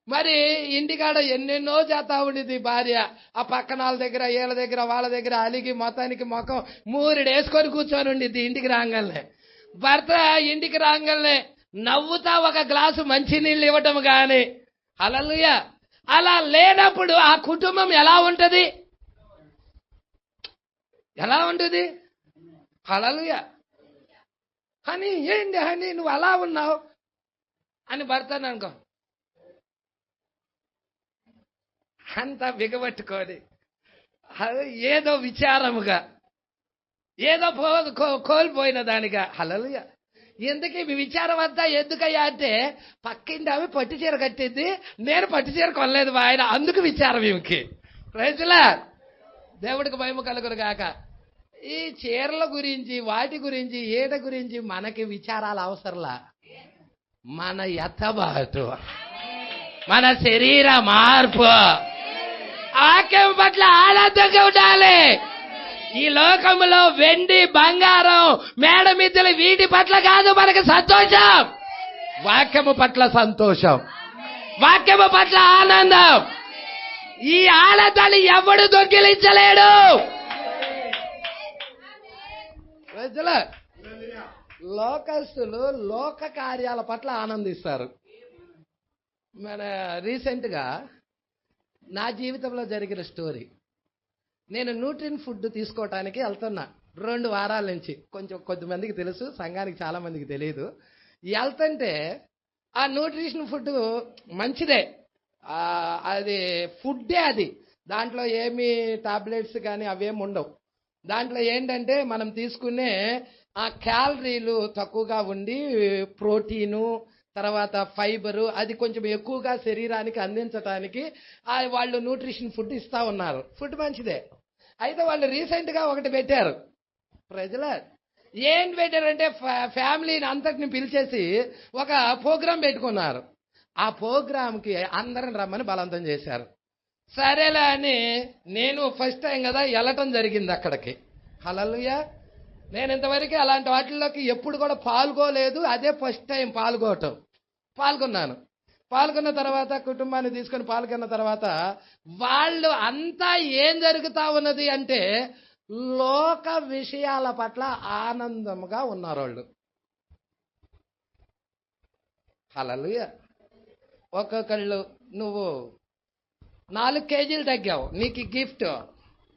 మరి ఇంటికాడ ఎన్నెన్నో చేతా ఉండేది భార్య. ఆ పక్కన వాళ్ళ దగ్గర, వీళ్ళ దగ్గర, వాళ్ళ దగ్గర అలిగి మొత్తానికి ముఖం మూరిడేసుకొని కూర్చొని ఉండిద్ది. ఇంటికి రాగానే భర్త ఇంటికి రాగానే నవ్వుతా ఒక గ్లాసు మంచినీళ్ళు ఇవ్వటం గాని, హల్లెలూయా, అలా లేనప్పుడు ఆ కుటుంబం ఎలా ఉంటది? ఎలా ఉంటుంది? హల్లెలూయా. హనీ, ఏంటి హనీ నువ్వు అలా ఉన్నావు అని భర్త అనుకో, అంతా బిగబట్టుకొని ఏదో విచారముగా, ఏదో కోల్పోయిన దానిగా. హల్లెలూయా. ఎందుకు ఈ విచారం అంతా ఎందుకయ్యా అంటే, పక్కింటి ఆమె పట్టు చీర కట్టింది, నేను పట్టు చీర కొనలేదు మా ఆయన, అందుకు విచారం ఈమెకి. రైతులా దేవుడికి భయము కలుగురు గాక. ఈ చీరల గురించి, వాటి గురించి, ఏట గురించి మనకి విచారాలు అవసరంలా. మన ఎత్తబాటు, మన శరీర మార్పు, వాక్యం పట్ల ఆనందంగా ఉండాలి. ఈ లోకంలో వెండి, బంగారం, మేడమిద్దలు వీటి పట్ల కాదు మనకి సంతోషం. వాక్యము పట్ల సంతోషం, వాక్యము పట్ల ఆనందం. ఈ ఆనందాన్ని ఎవడు దొంగిలించలేడు. లోకస్తులు లోక కార్యాల పట్ల ఆనందిస్తారు. మన రీసెంట్ గా నా జీవితంలో జరిగిన స్టోరీ. నేను న్యూట్రిన్ ఫుడ్ తీసుకోవటానికి వెళ్తున్నా 2 వారాల నుంచి. కొద్దిమందికి తెలుసు, సంఘానికి చాలా మందికి తెలియదు. వెళ్తుంటే ఆ న్యూట్రిషన్ ఫుడ్ మంచిదే, అది ఫుడ్డే అది. దాంట్లో ఏమి టాబ్లెట్స్ కానీ అవేమి ఉండవు. దాంట్లో ఏంటంటే మనం తీసుకునే ఆ క్యాలరీలు తక్కువగా ఉండి, ప్రోటీను, తర్వాత ఫైబరు అది కొంచెం ఎక్కువగా శరీరానికి అందించడానికి వాళ్ళు న్యూట్రిషన్ ఫుడ్ ఇస్తా ఉన్నారు. ఫుడ్ మంచిదే. అయితే వాళ్ళు రీసెంట్ గా ఒకటి పెట్టారు. ప్రజల ఏం పెట్టారంటే, ఫ్యామిలీని అంతటిని పిలిచేసి ఒక ప్రోగ్రాం పెట్టుకున్నారు. ఆ ప్రోగ్రాంకి అందరం రమ్మని బలవంతం చేశారు. సరేలే అని నేను ఫస్ట్ టైం కదా వెళ్ళటం జరిగింది అక్కడికి. హల్లెలూయా. నేను ఇంతవరకు అలాంటి వాటిల్లోకి ఎప్పుడు కూడా పాల్గొలేదు. అదే ఫస్ట్ టైం పాల్గొన్నాను. పాల్గొన్న తర్వాత కుటుంబాన్ని తీసుకొని పాల్గొన్న తర్వాత వాళ్ళు అంతా ఏం జరుగుతా ఉన్నది అంటే లోక విషయాల పట్ల ఆనందంగా ఉన్నారు వాళ్ళు. హల్లెలూయా. ఒక్కొక్కళ్ళు నువ్వు 4 కేజీలు తగ్గావు, నీకు గిఫ్ట్,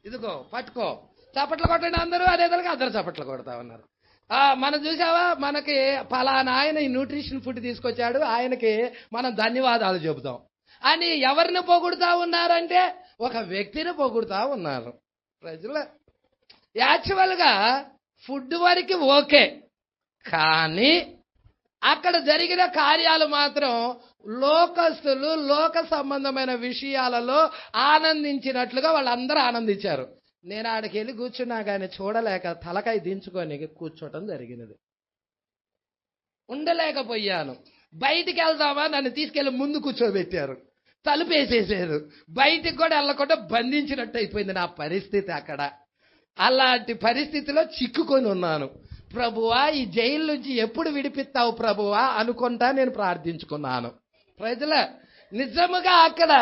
ఇదిగో పట్టుకో, చప్పట్లు కొట్టండి అందరూ. అదేదలుగా అందరూ చప్పట్లు కొడతా ఉన్నారు. మనం చూసావా, మనకి పలానా ఆయన ఈ న్యూట్రిషన్ ఫుడ్ తీసుకొచ్చాడు, ఆయనకి మనం ధన్యవాదాలు చెబుతాం అని ఎవరిని పొగుడుతా ఉన్నారంటే ఒక వ్యక్తిని పొగుడుతా ఉన్నారు. ప్రజలు యాక్చువల్ గా ఫుడ్ వరకు ఓకే, కానీ అక్కడ జరిగిన కార్యాలు మాత్రం లోకస్తులు లోక సంబంధమైన విషయాలలో ఆనందించినట్లుగా వాళ్ళందరూ ఆనందించారు. నేను ఆడికి వెళ్ళి కూర్చున్నా కానీ చూడలేక తలకాయ దించుకొని కూర్చోవటం జరిగినది. ఉండలేకపోయాను. బయటికి వెళ్దామా, నన్ను తీసుకెళ్లి ముందు కూర్చోబెట్టారు. తలుపేసేసారు. బయటికి కూడా వెళ్ళకుండా బంధించినట్టు అయిపోయింది నా పరిస్థితి అక్కడ. అలాంటి పరిస్థితిలో చిక్కుకొని ఉన్నాను. ప్రభువా, ఈ జైలు నుంచి ఎప్పుడు విడిపిస్తావు ప్రభువా అనుకుంటా నేను ప్రార్థించుకున్నాను. ప్రజల నిజముగా అక్కడ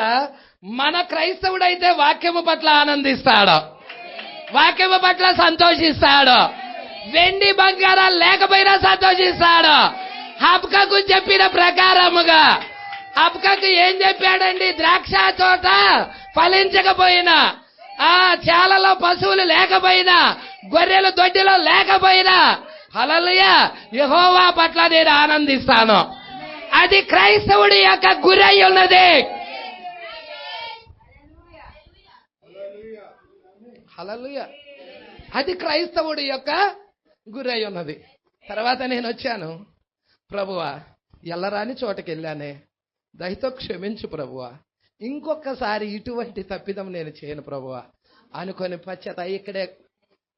మన క్రైస్తవుడైతే వాక్యము పట్ల ఆనందిస్తాడు, వాక్యము పట్ల సంతోషిస్తాడు, వెండి బంగారాలు లేకపోయినా సంతోషిస్తాడు. హబ్కకు చెప్పిన ప్రకారముగా హబ్కకు ఏం చెప్పాడండి? ద్రాక్ష తోట ఫలించకపోయినా, చాలలో పశువులు లేకపోయినా, గొర్రెలు దొడ్డిలో లేకపోయినా, హల్లెలూయా, యెహోవా పట్ల నేను ఆనందిస్తాను. అది క్రైస్తవుడి యొక్క గురై ఉన్నది. హల్లెలూయా, అది క్రైస్తవుడి యొక్క గురై ఉన్నది. తర్వాత నేను వచ్చాను, ప్రభువా ఎల్లరాని చోటకి వెళ్ళానే, దయతో క్షమించు ప్రభువా, ఇంకొకసారి ఇటువంటి తప్పిదం నేను చేయను ప్రభువా అనుకొని ఇక్కడే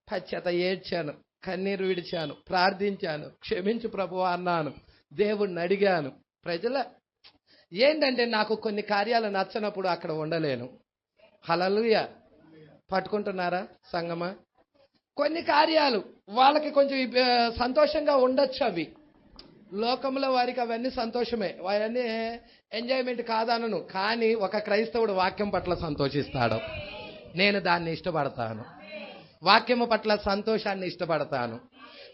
పశ్చాత్త ఏడ్చాను, కన్నీరు విడిచాను, ప్రార్థించాను, క్షమించు ప్రభువా అన్నాను, దేవుణ్ణి అడిగాను. ప్రజల ఏంటంటే నాకు కొన్ని కార్యాలు నచ్చనప్పుడు అక్కడ ఉండలేను. హల్లెలూయా, పట్టుకుంటున్నారా సంగమా? కొన్ని కార్యాలు వాళ్ళకి కొంచెం సంతోషంగా ఉండొచ్చు, అవి లోకంలో వారికి అవన్నీ సంతోషమే, అవన్నీ ఎంజాయ్మెంట్ కాదనను. కానీ ఒక క్రైస్తవుడు వాక్యం పట్ల సంతోషిస్తాడు, నేను దాన్ని ఇష్టపడతాను. వాక్యము పట్ల సంతోషాన్ని ఇష్టపడతాను.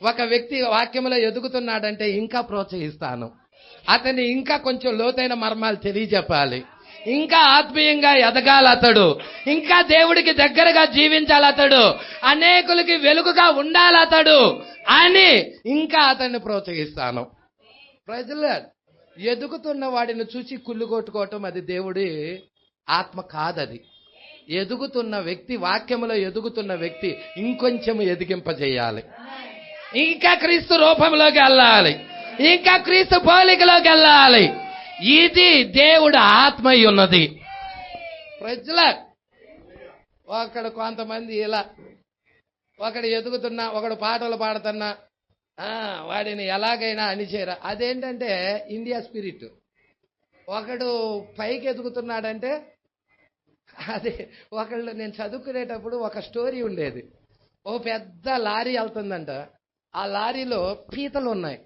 ఒక వ్యక్తి వాక్యములో ఎదుగుతున్నాడంటే ఇంకా ప్రోత్సహిస్తాను. అతన్ని ఇంకా కొంచెం లోతైన మర్మాలు తెలియజెప్పాలి, ఇంకా ఆత్మీయంగా ఎదగాలి అతడు, ఇంకా దేవుడికి దగ్గరగా జీవించాలి అతడు, అనేకులకి వెలుగుగా ఉండాలి అతడు అని ఇంకా అతన్ని ప్రోత్సహిస్తాను. ప్రజల ఎదుగుతున్న వాడిని చూసి కుళ్ళు కొట్టుకోవటం అది దేవుడి ఆత్మ కాదది. ఎదుగుతున్న వ్యక్తి, వాక్యములో ఎదుగుతున్న వ్యక్తి ఇంకొంచెం ఎదిగింపజేయాలి, ఇంకా క్రీస్తు రూపంలోకి వెళ్ళాలి, ఇంకా క్రీస్తు పోలికలోకి వెళ్ళాలి. ఇది దేవుడు ఆత్మ ఉన్నది. ప్రజల ఒకడు కొంతమంది ఇలా, ఒకడు ఎదుగుతున్నా, ఒకడు పాటలు పాడుతున్నా వాడిని ఎలాగైనా అణిచేరా. అదేంటంటే ఇండియా స్పిరిట్. ఒకడు పైకి ఎదుగుతున్నాడంటే అదే. ఒకళ్ళు నేను చదువుకునేటప్పుడు ఒక స్టోరీ ఉండేది. ఓ పెద్ద లారీ వెళ్తుందంట, ఆ లారీలో పీతలు ఉన్నాయి,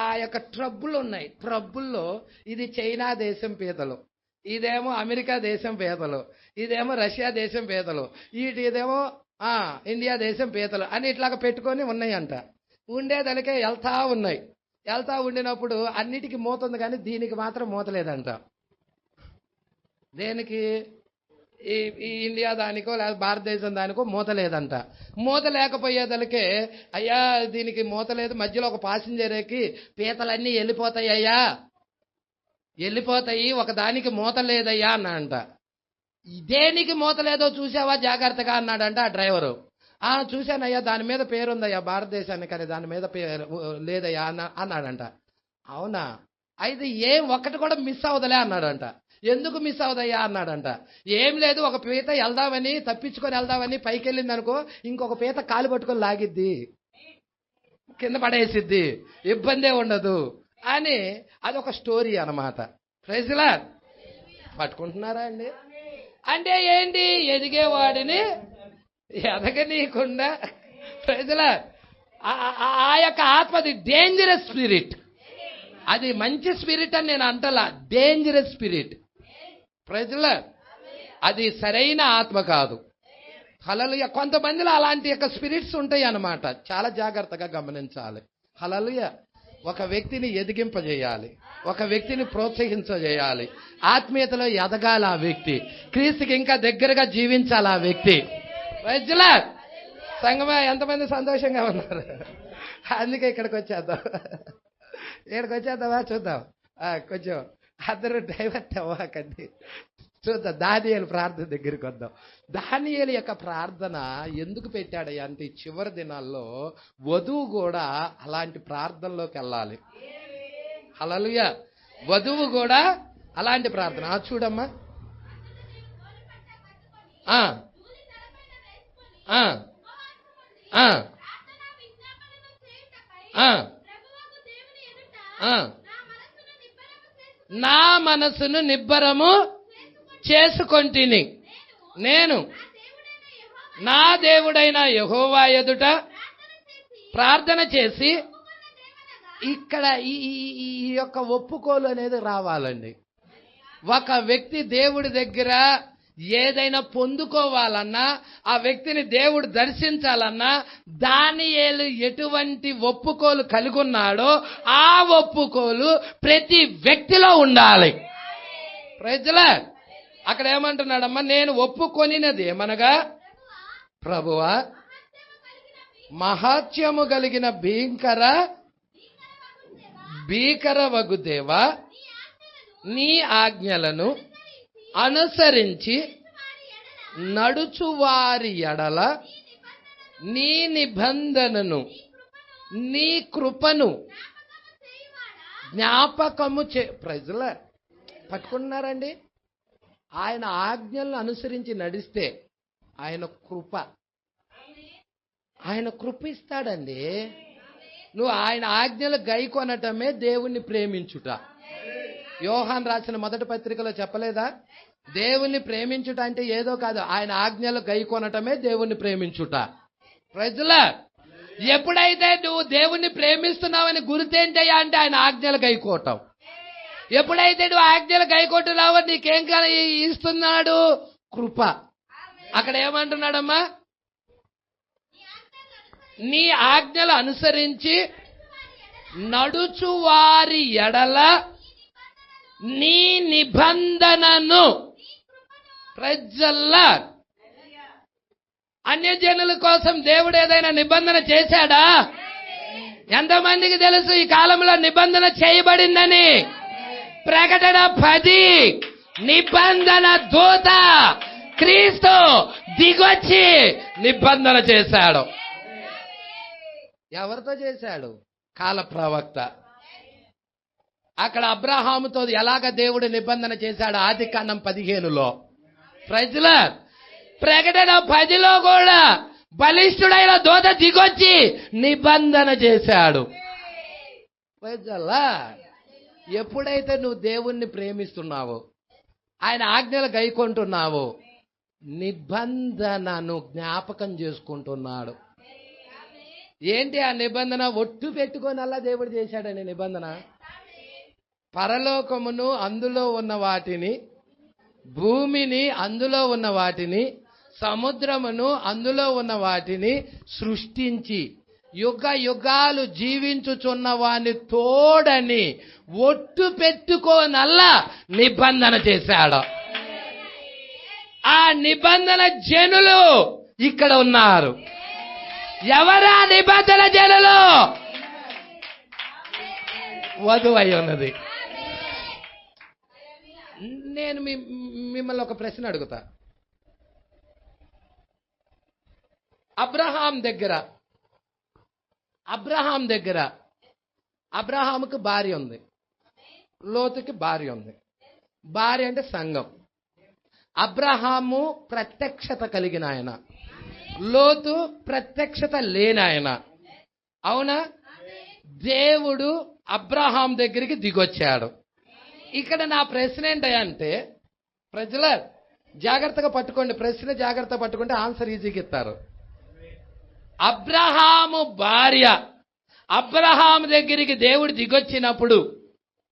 ఆ యొక్క ట్రబ్బులు ఉన్నాయి. ట్రబ్బుల్లో ఇది చైనా దేశం పీతలు, ఇదేమో అమెరికా దేశం పీతలు, ఇదేమో రష్యా దేశం పీతలు, ఇదేమో ఇండియా దేశం పీతలు అని ఇట్లాగా పెట్టుకొని ఉన్నాయంట. ఉండేదానికే వెళ్తా ఉన్నాయి. వెళ్తా ఉండినప్పుడు అన్నిటికీ మూత ఉంది, కానీ దీనికి మాత్రం మూత లేదంట. దేనికి? ఈ ఇండియా దానికో లేదా భారతదేశం దానికో మూత లేదంట. మూత లేకపోయేదలకే అయ్యా దీనికి మూత లేదు, మధ్యలో ఒక ప్యాసింజర్ ఎక్కి పీతలన్నీ వెళ్ళిపోతాయి అయ్యా, వెళ్ళిపోతాయి, ఒక దానికి మూత లేదయ్యా అన్నాడంట. దేనికి మూత లేదో చూసావా జాగ్రత్తగా అన్నాడంట ఆ డ్రైవరు. చూశానయ్యా, దాని మీద పేరుందయ్యా భారతదేశానికి, కానీ దాని మీద పేరు లేదయ్యా అన్నాడంట. అవునా, అయితే ఒక్కటి కూడా మిస్ అవ్వదులే అన్నాడంట. ఎందుకు మిస్ అవుదయ్యా అన్నాడంట. ఏం లేదు, ఒక పీత వెళ్దామని తప్పించుకొని వెళ్దామని పైకి వెళ్ళింది అనుకో, ఇంకొక పీత కాలు పట్టుకొని లాగిద్ది, కింద పడేసిద్ది, ఇబ్బందే ఉండదు అని అదొక స్టోరీ అన్నమాట. ప్రైజ్లా పట్టుకుంటున్నారా అండి? అంటే ఏంటి? ఎదిగేవాడిని ఎదగనీయకుండా ప్రైజ్లా ఆ యొక్క ఆత్మది డేంజరస్ స్పిరిట్. అది మంచి స్పిరిట్ అని నేను అంటలా, డేంజరస్ స్పిరిట్. ప్రజలా అది సరైన ఆత్మ కాదు. హల్లెలూయా. కొంతమందిలో అలాంటి యొక్క స్పిరిట్స్ ఉంటాయి అన్నమాట, చాలా జాగ్రత్తగా గమనించాలి. హల్లెలూయా. ఒక వ్యక్తిని ఎదిగింపజేయాలి, ఒక వ్యక్తిని ప్రోత్సహించజేయాలి, ఆత్మీయతలో ఎదగాలి ఆ వ్యక్తి, క్రీస్తుకి ఇంకా దగ్గరగా జీవించాలి ఆ వ్యక్తి. ప్రజలా సంగమా ఎంతమంది సంతోషంగా ఉన్నారు? అందుకే ఇక్కడికి వచ్చేద్దామా చూద్దాం. కొంచెం అందరూ డైవర్ట్ అవ్వకండి, చూద్దాం. దానియేలు ప్రార్థన దగ్గరికి వద్దాం. దానియేలు యొక్క ప్రార్థన ఎందుకు పెట్టాడయ్యా అంటే, చివరి దినాల్లో వధువు కూడా అలాంటి ప్రార్థనలోకి వెళ్ళాలి. హల్లెలూయా. వధువు కూడా అలాంటి ప్రార్థన. చూడమ్మా, నా మనసును నిబ్బరము చేసుకొంటిని. నేను నా దేవుడైన యెహోవా ఎదుట ప్రార్థన చేసి, ఇక్కడ ఈ యొక్క ఒప్పుకోలు అనేది రావాలండి. ఒక వ్యక్తి దేవుడి దగ్గర ఏదైనా పొందుకోవాలన్నా, ఆ వ్యక్తిని దేవుడు దర్శించాలన్నా, దానియేలు ఎటువంటి ఒప్పుకోలు కలిగి ఉన్నాడో ఆ ఒప్పుకోలు ప్రతి వ్యక్తిలో ఉండాలి. ప్రజలా అక్కడ ఏమంటున్నాడమ్మా, నేను ఒప్పుకొనినది ఏమనగా, ప్రభువా, మహాత్యము కలిగిన భీకర వగుదేవా, నీ ఆజ్ఞలను అనుసరించి నడుచువారి ఎడల నీ నిబంధనను, నీ కృపను జ్ఞాపకము ప్రజల పట్టుకుంటున్నారండి. ఆయన ఆజ్ఞలను అనుసరించి నడిస్తే ఆయన కృప ఇస్తాడండి. నువ్వు ఆయన ఆజ్ఞలు గైకొనటమే దేవుణ్ణి ప్రేమించుట. యోహాన్ రాసిన మొదటి పత్రికలో చెప్పలేదా? దేవుణ్ణి ప్రేమించుట అంటే ఏదో కాదు, ఆయన ఆజ్ఞలు గైకొనటమే దేవుణ్ణి ప్రేమించుట. ప్రజల ఎప్పుడైతే నువ్వు దేవుణ్ణి ప్రేమిస్తున్నావని గుర్తేంటయ్యా అంటే ఆయన ఆజ్ఞలు గైకోవటం. ఎప్పుడైతే నువ్వు ఆజ్ఞలు గైకొట్టున్నావో నీకేం ఇస్తున్నాడు? కృప. అక్కడ ఏమంటున్నాడమ్మా, నీ ఆజ్ఞలు అనుసరించి నడుచువారి ఎడల నీ నిబంధనను. ప్రజల్లా అన్యజనుల కోసం దేవుడు ఏదైనా నిబంధన చేశాడా? ఎంతమందికి తెలుసు ఈ కాలంలో నిబంధన చేయబడిందని? ప్రకటన 10 నిబంధన దూత క్రీస్తు దిగొచ్చి నిబంధన చేశాడు. ఎవరితో చేశాడు? కాల ప్రవక్త. అక్కడ అబ్రహాముతో ఎలాగ దేవుడు నిబంధన చేశాడు? ఆదికాండం 15లో. ప్రజల ప్రకటన 10లో కూడా బలిష్ఠుడైన దూత దిగొచ్చి నిబంధన చేశాడు. ప్రజల ఎప్పుడైతే నువ్వు దేవుణ్ణి ప్రేమిస్తున్నావో, ఆయన ఆజ్ఞలు గైకొంటున్నావో, నిబంధనను జ్ఞాపకం చేసుకుంటున్నాడు. ఏంటి ఆ నిబంధన? ఒట్టు పెట్టుకొని అలా దేవుడు చేశాడని నిబంధన. పరలోకమును అందులో ఉన్న వాటిని, భూమిని అందులో ఉన్న వాటిని, సముద్రమును అందులో ఉన్న వాటిని సృష్టించి యుగ యుగాలు జీవించుచున్న వాని తోడని ఒట్టు పెట్టుకోనల్లా నిబంధన చేశాడు. ఆ నిబంధన జనులు ఇక్కడ ఉన్నారు. ఎవరా నిబంధన జనులు? వధువై ఉన్నది. నేను మిమ్మల్ని ఒక ప్రశ్న అడుగుతా. అబ్రహాం దగ్గర అబ్రహాముకి భార్య ఉంది, లోతుకి భార్య ఉంది. భార్య అంటే సంఘం. అబ్రహాము ప్రత్యక్షత కలిగిన ఆయన, లోతు ప్రత్యక్షత లేని ఆయన. అవునా? దేవుడు అబ్రహాం దగ్గరికి దిగొచ్చాడు. ఇక్కడ నా ప్రశ్న ఏంటంటే, ప్రజల జాగ్రత్తగా పట్టుకోండి, ప్రశ్న జాగ్రత్త పట్టుకుంటే ఆన్సర్ ఈజీగా ఇస్తారు. అబ్రహాము భార్య అబ్రహాం దగ్గరికి దేవుడు దిగొచ్చినప్పుడు,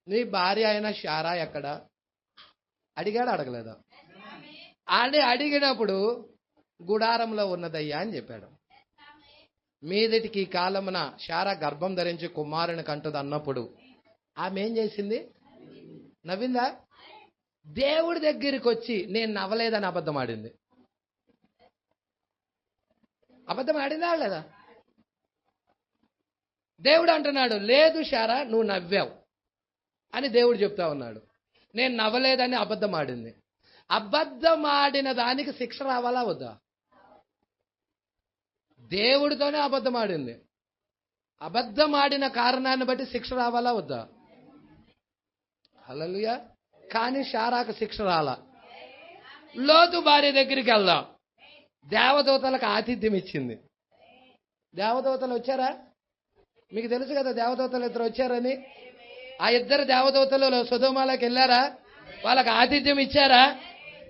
నీ భార్య అయిన శారా ఎక్కడ అడిగాడు? అడగలేదా? అడిగినప్పుడు గుడారంలో ఉన్నదయ్యా అని చెప్పాడు. మీదటికి ఈ కాలమున శారా గర్భం ధరించి కుమారుని కంటది అన్నప్పుడు ఆమె ఏం చేసింది? నవ్విందా? దేవుడి దగ్గరికి వచ్చి నేను నవ్వలేదని అబద్ధం ఆడింది. అబద్ధం ఆడిందా లేదా? దేవుడు అంటున్నాడు, లేదు శారా, నువ్వు నవ్వావు అని దేవుడు చెప్తా ఉన్నాడు. నేను నవ్వలేదని అబద్ధం ఆడింది. అబద్ధం ఆడిన దానికి శిక్ష రావాలా వద్దా? దేవుడితోనే అబద్ధం ఆడింది. అబద్ధం ఆడిన కారణాన్ని బట్టి శిక్ష రావాలా వద్దా? హల్లెలూయా. కానీ శారాకు శిక్ష రాలా. లోతు భార్య దగ్గరికి వెళ్దాం. దేవదూతలకు ఆతిథ్యం ఇచ్చింది. దేవదూతలు వచ్చారా? మీకు తెలుసు కదా దేవదూతలు ఇద్దరు వచ్చారని. ఆ ఇద్దరు దేవదూతలు సొదొమలోకి వెళ్ళారా? వాళ్ళకి ఆతిథ్యం ఇచ్చారా?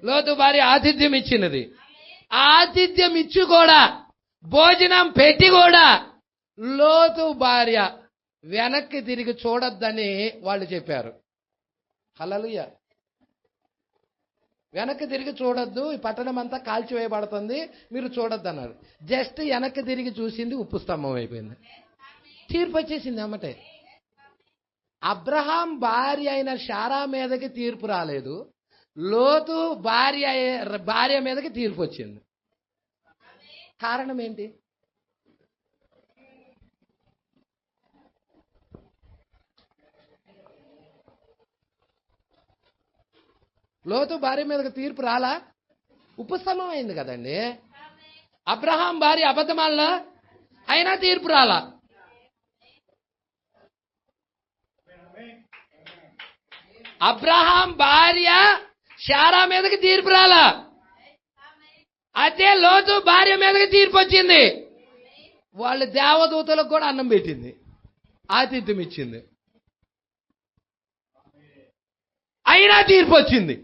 లోతు భార్య ఆతిథ్యం ఇచ్చినది. ఆతిథ్యం ఇచ్చి కూడా, భోజనం పెట్టి కూడా లోతు భార్య వెనక్కి తిరిగి చూడొద్దని వాళ్ళు చెప్పారు. హల్లెలూయా. వెనక్కి తిరిగి చూడొద్దు, ఈ పట్టణం అంతా కాల్చివేయబడుతుంది, మీరు చూడొద్దు అన్నారు. జస్ట్ వెనక్కి తిరిగి చూసింది, ఉప్పు స్తంభం అయిపోయింది. తీర్పు వచ్చేసింది అమ్మటే. అబ్రహాం భార్య అయిన శారా మీదకి తీర్పు రాలేదు, లోతు భార్య మీదకి తీర్పు వచ్చింది. కారణం ఏంటి? లోతు భార్య మీదకి తీర్పు రాలా, ఉపశమనం అయింది కదండి. అబ్రహాం భార్య అబద్ధమాల అయినా తీర్పు రాలా. అబ్రహాం భార్య శారా మీదకి తీర్పు రాలా, అదే లోతు భార్య మీదకి తీర్పు వచ్చింది. వాళ్ళ దేవదూతలకు కూడా అన్నం పెట్టింది, ఆతిథ్యం ఇచ్చింది, అయినా తీర్పు వచ్చింది.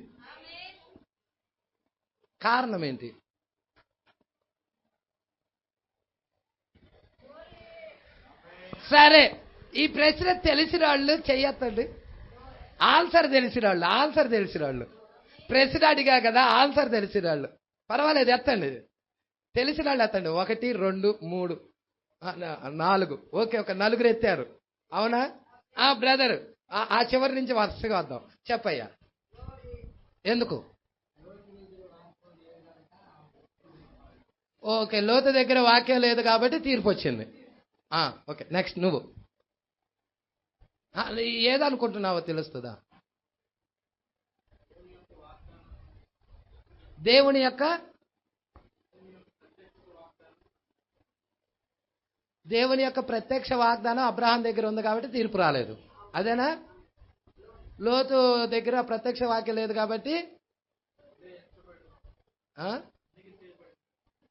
కారణం ఏంటి? సరే, ఈ ప్రశ్న తెలిసిన వాళ్ళు చెయ్యొద్దండి. ఆన్సర్ తెలిసిన వాళ్ళు ప్రశ్న అడిగా కదా, ఆన్సర్ తెలిసిన వాళ్ళు పర్వాలేదు, ఎత్తండి. తెలిసిన వాళ్ళు ఎత్తండి. 1, 2, 3, 4. ఓకే, ఒక 4 ఎత్తారు. అవునా? బ్రదర్, ఆ చివరి నుంచి వరుసగా వద్దాం. చెప్పయ్యా, ఎందుకు? ఓకే, లోతు దగ్గర వాక్యం లేదు కాబట్టి తీర్పు వచ్చింది. ఓకే, నెక్స్ట్ నువ్వు ఏదనుకుంటున్నావో తెలుస్తుందా? దేవుని యొక్క ప్రత్యక్ష వాగ్దానం అబ్రహాం దగ్గర ఉంది కాబట్టి తీర్పు రాలేదు, అదేనా? లోతు దగ్గర ప్రత్యక్ష వాక్యం లేదు కాబట్టి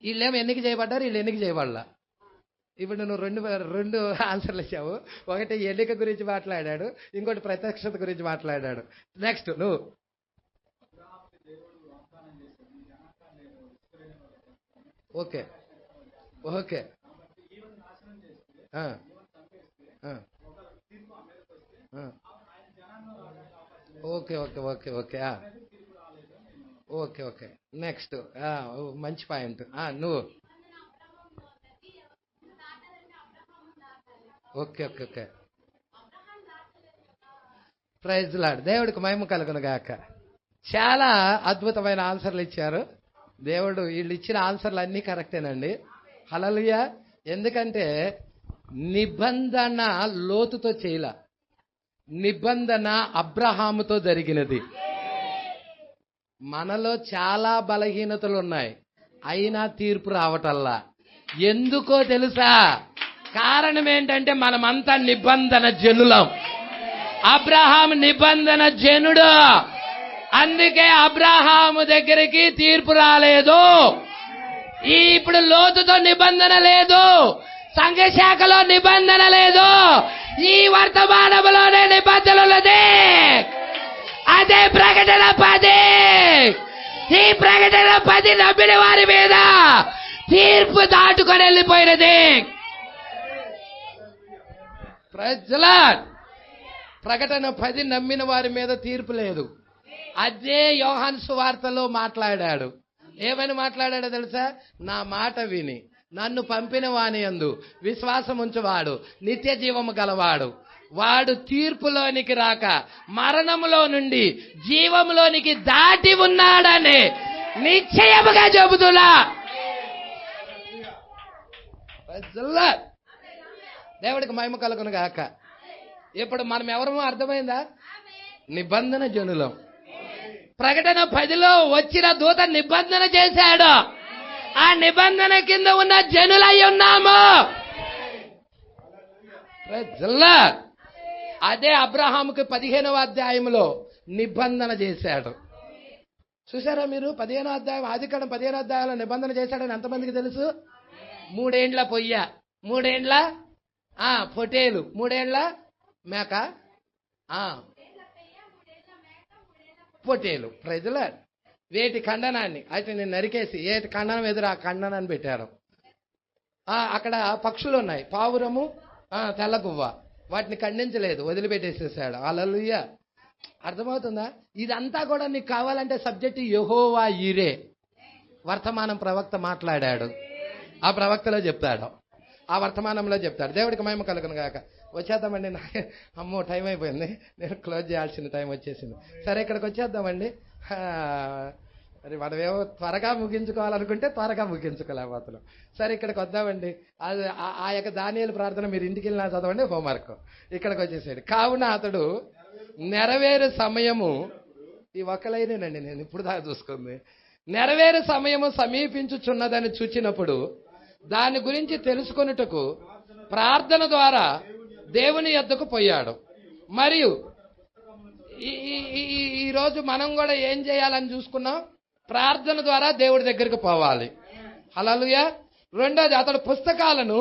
వీళ్ళేమో ఎన్నిక చేయబడ్డారు, వీళ్ళు ఎన్నిక చేయబడలా. ఇప్పుడు నువ్వు రెండు ఆన్సర్లు ఇచ్చావు. ఒకటి ఎన్నిక గురించి మాట్లాడాడు, ఇంకోటి ప్రత్యక్షత గురించి మాట్లాడాడు. నెక్స్ట్ నువ్వు. Okay okay okay okay okay okay okay okay next. మంచి పాయింట్. నువ్వు. Okay okay okay praise lord. దేవుడికి మహిమ కలుగును గాక. చాలా అద్భుతమైన ఆన్సర్లు ఇచ్చారు. దేవుడు వీళ్ళు ఇచ్చిన ఆన్సర్లు అన్నీ కరెక్టేనండి. హల్లెలూయా. ఎందుకంటే నిబంధన లోతుతో చేయల, నిబంధన అబ్రహాముతో జరిగినది. మనలో చాలా బలహీనతలు ఉన్నాయి, అయినా తీర్పు రావటల్లా. ఎందుకో తెలుసా? కారణం ఏంటంటే మనమంతా నిబంధన జనులం. అబ్రహాం నిబంధన జనుడు, అందుకే అబ్రహాము దగ్గరికి తీర్పు రాలేదు. ఇప్పుడు లోతుతో నిబంధన లేదు, సంఘశాఖలో నిబంధన లేదు, ఈ వర్తమానంలోనే నిబంధన ఉన్నది. అదే ప్రకటన 10. ఈ ప్రకటన 10 నమ్మిన వారి మీద తీర్పు దాటుకొని వెళ్ళిపోయినది. ప్రకటన 10 నమ్మిన వారి మీద తీర్పు లేదు. అదే యోహాను సువార్తలో మాట్లాడాడు. ఏమని మాట్లాడాడో తెలుసా? నా మాట విని నన్ను పంపిన వాని యందు విశ్వాసం ఉంచువాడు నిత్య జీవము గలవాడు, వాడు తీర్పులోనికి రాక మరణములో నుండి జీవములోనికి దాటి ఉన్నాడని నిశ్చయముగా చెబుతున్నా. దేవుడికి మహిమ కలుగును గాక. ఇప్పుడు మనం ఎవరమో అర్థమైందా? నిబంధన జనులం. ప్రకటన 10లో వచ్చిన దూత నిబంధన చేశాడు, ఆ నిబంధన కింద ఉన్న జనులై ఉన్నాము. అదే అబ్రహాముకి 15వ అధ్యాయంలో నిబంధన చేశాడు. చూసారా మీరు? 15వ అధ్యాయం, ఆదికాండం 15వ అధ్యాయంలో నిబంధన చేశాడని ఎంతమందికి తెలుసు? 3 ఏండ్ల పొయ్య, 3 ఏండ్ల పొటేలు, 3 ఏండ్ల మేక, పొటేలు. Praise lord. వేటి ఖండనాన్ని అయితే నేను నరికేసి ఏటి ఖండనం ఎదురు ఆ ఖండనాన్ని పెట్టారు. అక్కడ పక్షులు ఉన్నాయి, పావురము, తెల్లగువ్వ, వాటిని ఖండించలేదు, వదిలిపెట్టేసేసాడు. హల్లెలూయా. అర్థమవుతుందా? ఇదంతా కూడా నీకు కావాలంటే సబ్జెక్ట్ యెహోవా ఈరే. వర్తమానం ప్రవక్త మాట్లాడాడు, ఆ ప్రవక్తలో చెప్తాడు, ఆ వర్తమానంలో చెప్తాడు. దేవుడికి మహిమ కలుగును గాక. వచ్చేద్దామండి. అమ్మో టైం అయిపోయింది, నేను క్లోజ్ చేయాల్సిన టైం వచ్చేసింది. సరే ఇక్కడికి వచ్చేద్దామండి. మరి మనమేమో త్వరగా ముగించుకోవాలనుకుంటే త్వరగా ముగించుకోలేకపోతున్నాం. సరే ఇక్కడికి వద్దామండి. అది ఆ యొక్క దానియేలు ప్రార్థన మీరు ఇంటికి వెళ్ళినా చదవండి, హోంవర్క్. ఇక్కడికి వచ్చేసాడు. కావున అతడు నెరవేరు సమయము, ఈ ఒక్కలైనేనండి నేను ఇప్పుడు దాకా చూసుకుంది. నెరవేరు సమయము సమీపించుచున్నదని చూచినప్పుడు దాని గురించి తెలుసుకొనుటకు ప్రార్థన ద్వారా దేవుని యొద్దకు పోయాడు. మరియు ఈరోజు మనం కూడా ఏం చేయాలని చూసుకున్నాం? ప్రార్థన ద్వారా దేవుడి దగ్గరికి పోవాలి. హల్లెలూయా. రెండోది, అతడు పుస్తకాలను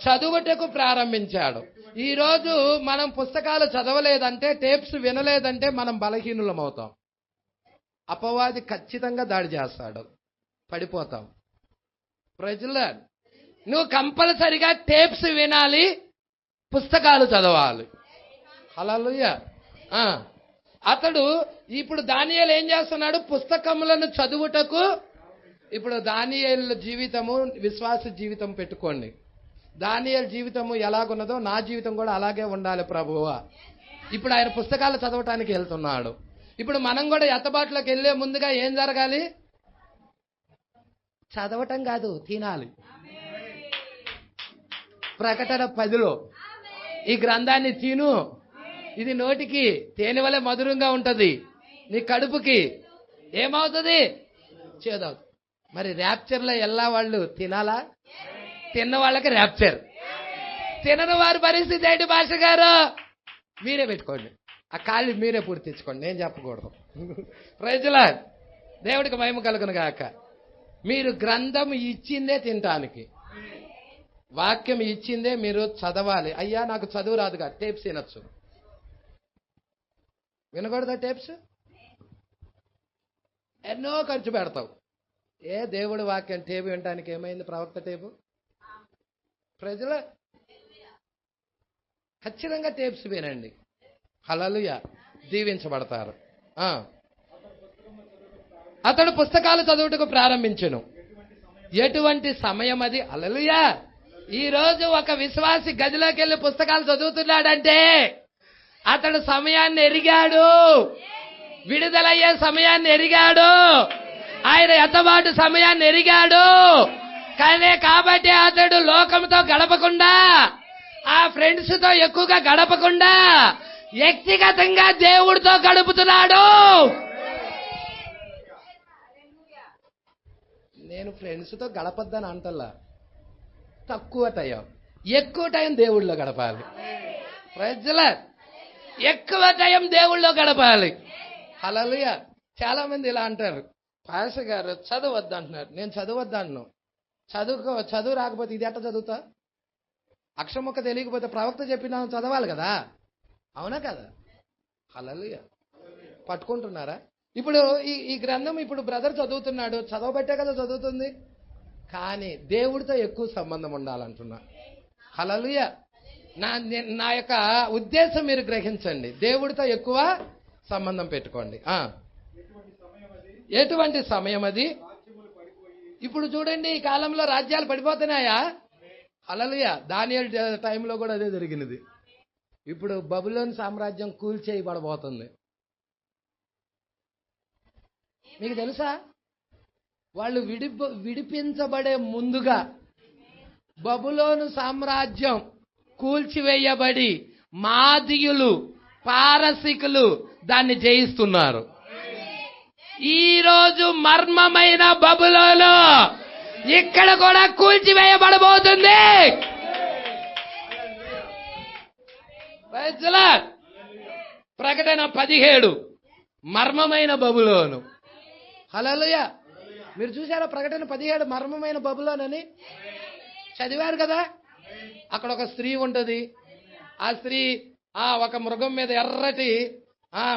చదువుటకు ప్రారంభించాడు. ఈరోజు మనం పుస్తకాలు చదవలేదంటే, టేప్స్ వినలేదంటే మనం బలహీనులం అవుతాం. అపవాది ఖచ్చితంగా దాడి చేస్తాడు, పడిపోతాం. ప్రజలు, నువ్వు కంపల్సరిగా టేప్స్ వినాలి, పుస్తకాలు చదవాలి. హల్లెలూయా. అతడు ఇప్పుడు దానియేలు ఏం చేస్తున్నాడు? పుస్తకములను చదువుటకు. ఇప్పుడు దానియేలు జీవితము విశ్వాస జీవితం పెట్టుకోండి. దానియేలు జీవితము ఎలాగున్నదో నా జీవితం కూడా అలాగే ఉండాలి ప్రభువా. ఇప్పుడు ఆయన పుస్తకాలు చదవటానికి వెళ్తున్నాడు. ఇప్పుడు మనం కూడా ఎత్తబాటులోకి వెళ్లే ముందుగా ఏం జరగాలి? చదవటం కాదు, తినాలి. ప్రకటన 10లో ఈ గ్రంథాన్ని తిను, ఇది నోటికి తేనె వలె మధురంగా ఉంటది, నీ కడుపుకి ఏమవుతుంది? చేదవుతుంది. మరి ర్యాప్చర్లో ఎలా వాళ్ళు తినాలా? తిన్న వాళ్ళకి ర్యాప్చర్, తినని వారి పరిస్థితి ఏంటి భాష గారు? మీరే పెట్టుకోండి, ఆ కాళ్ళు మీరే పూర్తి తెచ్చుకోండి, నేను చెప్పకూడదు. Praise lord. దేవుడికి మహిమ కలుగును గాక. మీరు గ్రంథం ఇచ్చిందే తినటానికి, వాక్యం ఇచ్చిందే మీరు చదవాలి. అయ్యా నాకు చదువు రాదుగా, టేప్స్ వినొచ్చు. వినకూడదా టేప్స్? ఎన్నో ఖర్చు పెడతావు. దేవుడి వాక్యం టేపు వినటానికి ఏమైంది? ప్రవక్త టేపు. ప్రజలు ఖచ్చితంగా టేప్స్ వినండి. హల్లెలూయా. దీవించబడతారు. అతడు పుస్తకాలు చదువుటకు ప్రారంభించెను. ఎటువంటి సమయం అది? హల్లెలూయా. ఈ రోజు ఒక విశ్వాసి గదిలోకి వెళ్ళి పుస్తకాలు చదువుతున్నాడంటే అతడు సమయాన్ని ఎరిగాడు, విడుదలయ్యే సమయాన్ని ఎరిగాడు, ఆయన ఎత్తబాటు సమయాన్ని ఎరిగాడు. కానీ కాబట్టి అతడు లోకంతో గడపకుండా, ఆ ఫ్రెండ్స్ తో ఎక్కువగా గడపకుండా వ్యక్తిగతంగా దేవుడితో గడుపుతున్నాడు. నేను ఫ్రెండ్స్ తో గడపద్దని అంటల్లా, తక్కువ టైం, ఎక్కువ టైం దేవుళ్ళో గడపాలి. ప్రజల ఎక్కువ టైం దేవుళ్ళో గడపాలి. హల్లెలూయా. చాలా మంది ఇలా అంటారు, పాస్టర్ గారు చదవద్దు అంటున్నారు. నేను చదవద్దాను. చదువు రాకపోతే ఇది ఎట్ట చదువుతా? అక్షరముక్క తెలియకపోతే ప్రవక్త చెప్పినా చదవాలి కదా, అవునా కదా? హల్లెలూయా. పట్టుకుంటున్నారా? ఇప్పుడు ఈ గ్రంథం ఇప్పుడు బ్రదర్ చదువుతున్నాడు, చదవబట్టే కదా చదువుతుంది. కానీ దేవుడితో ఎక్కువ సంబంధం ఉండాలంటున్నా. హల్లెలూయా. నా యొక్క ఉద్దేశం మీరు గ్రహించండి. దేవుడితో ఎక్కువ సంబంధం పెట్టుకోండి. ఎటువంటి సమయం అది? ఇప్పుడు చూడండి, ఈ కాలంలో రాజ్యాలు పడిపోతున్నాయా? హల్లెలూయా. దానియేలు టైంలో కూడా అదే జరిగినది. ఇప్పుడు బబులోన్ సామ్రాజ్యం కూల్చేయబడబోతుంది. మీకు తెలుసా? వాళ్ళు విడిపించబడే ముందుగా బబులోను సామ్రాజ్యం కూల్చివేయబడి మాదీయులు, పారసికులు దాన్ని జయిస్తున్నారు. ఈరోజు మర్మమైన బబులోను ఇక్కడ కూడా కూల్చివేయబడబోతుంది. ప్రకటన 17 మర్మమైన బబులోను. హల్లెలూయా. మీరు చూసారా ప్రకటన 17 మర్మమైన బబులోను అని? చదివారు కదా? అక్కడ ఒక స్త్రీ ఉంటది. ఆ స్త్రీ ఒక మృగం మీద, ఎర్రటి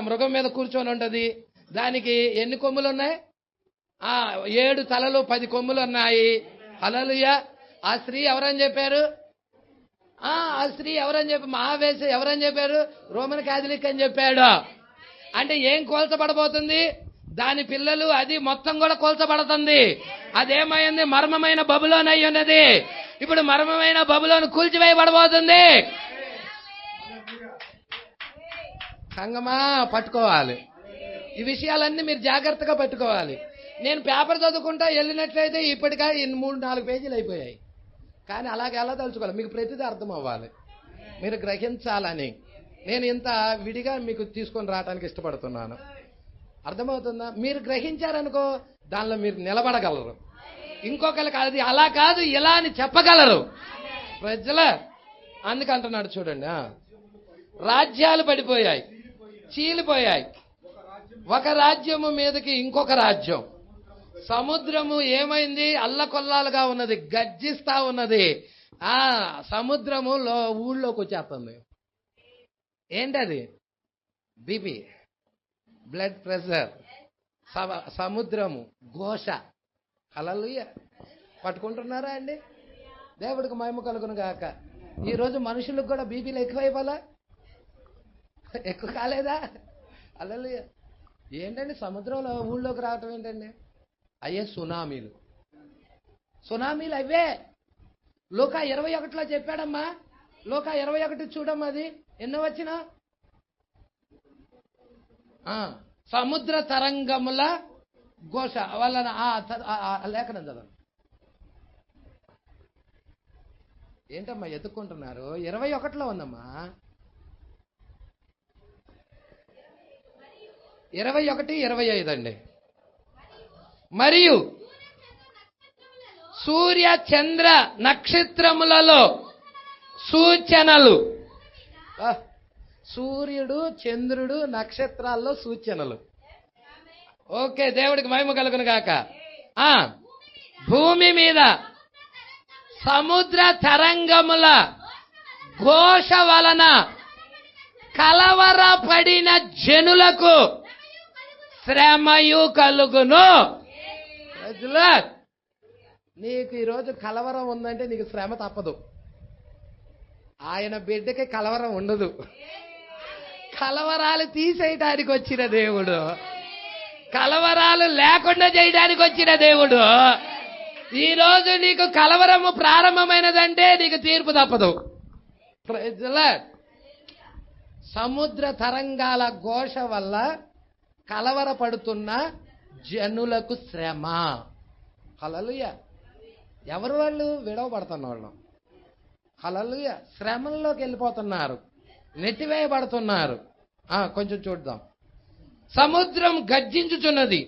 మృగం మీద కూర్చొని ఉంటది. దానికి ఎన్ని కొమ్ములు ఉన్నాయి? 7 తలలు 10 కొమ్ములు ఉన్నాయి. హల్లెలూయా. ఆ స్త్రీ ఎవరని చెప్పారు? ఆ స్త్రీ ఎవరని చెప్పి మహావేశ ఎవరని చెప్పారు? రోమన్ క్యాథలిక్ అని చెప్పాడు. అంటే ఏం కోల్చబడబోతుంది? దాని పిల్లలు అది మొత్తం కూడా కోల్చబడుతుంది. అదేమైంది? మర్మమైన బబులోన్ అయి ఉన్నది. ఇప్పుడు మర్మమైన బబులోన్ కూల్చివేయబడబోతుంది. సంగమా పట్టుకోవాలి. ఈ విషయాలన్నీ మీరు జాగ్రత్తగా పట్టుకోవాలి. నేను పేపర్ చదువుకుంటా వెళ్ళినట్లయితే ఇప్పటికా 3-4 పేజీలు అయిపోయాయి. కానీ అలాగే ఎలా తలుచుకోవాలి? మీకు ప్రతిదీ అర్థం అవ్వాలి, మీరు గ్రహించాలని నేను ఇంత విడిగా మీకు తీసుకొని రావడానికి ఇష్టపడుతున్నాను. అర్థమవుతుందా? మీరు గ్రహించారనుకో దానిలో మీరు నిలబడగలరు. ఇంకొకరికి అది అలా కాదు ఇలా అని చెప్పగలరు ప్రజల. అందుకంటున్నాడు చూడండి. రాజ్యాలు పడిపోయాయి, చీలిపోయాయి. ఒక రాజ్యము మీదకి ఇంకొక రాజ్యం. సముద్రము ఏమైంది? అల్లకొల్లాలుగా ఉన్నది, గర్జిస్తా ఉన్నది. సముద్రము ఊళ్ళోకి వచ్చేస్తుంది. ఏంటది? బీపీ, బ్లడ్ ప్రెషర్, సముద్రము, ఘోష. హల్లెలూయా. పట్టుకుంటున్నారా అండి? దేవుడికి మహిమ కలుగును గాక. ఈరోజు మనుషులకు కూడా బీపీలు ఎక్కువైపోలా? ఎక్కువ కాలేదా? హల్లెలూయా. ఏంటండి సముద్రంలో ఊళ్ళోకి రావటం ఏంటండి? అయ్యే సునామీలు. సునామీలు అవే. లోకా 21లో చెప్పాడమ్మా. లోకా 21 చూడమ్మా. అది ఎన్నో వచ్చిన సముద్ర తరంగముల ఘోష వలన లేఖనం చదవండి. ఏంటమ్మా ఎత్తుక్కుంటున్నారు? 21లో ఉందమ్మా. 21-25 అండి. మరియు సూర్య చంద్ర నక్షత్రములలో సూచనలు. సూర్యుడు, చంద్రుడు, నక్షత్రాల్లో సూచనలు. ఓకే, దేవుడికి మహిమ కలుగును గాక. భూమి మీద సముద్ర తరంగముల ఘోష వలన కలవరపడిన జనులకు శ్రమయు కలుగును. నీకు ఈరోజు కలవరం ఉందంటే నీకు శ్రమ తప్పదు. ఆయన బిడ్డకి కలవరం ఉండదు. కలవరాలు తీసేయడానికి వచ్చిన దేవుడు, కలవరాలు లేకుండా చేయడానికి వచ్చిన దేవుడు. ఈరోజు నీకు కలవరము ప్రారంభమైనదంటే నీకు తీర్పు తప్పదు. సముద్ర తరంగాల ఘోష వల్ల కలవరపడుతున్న జనులకు శ్రమ. హల్లెలూయా. ఎవరు వాళ్ళు? విడవబడుతున్న వాళ్ళు. హల్లెలూయా. శ్రమల్లోకి వెళ్ళిపోతున్నారు, నెట్టివేయబడుతున్నారు. కొంచెం చూద్దాం. సముద్రం గర్జించుచున్నది,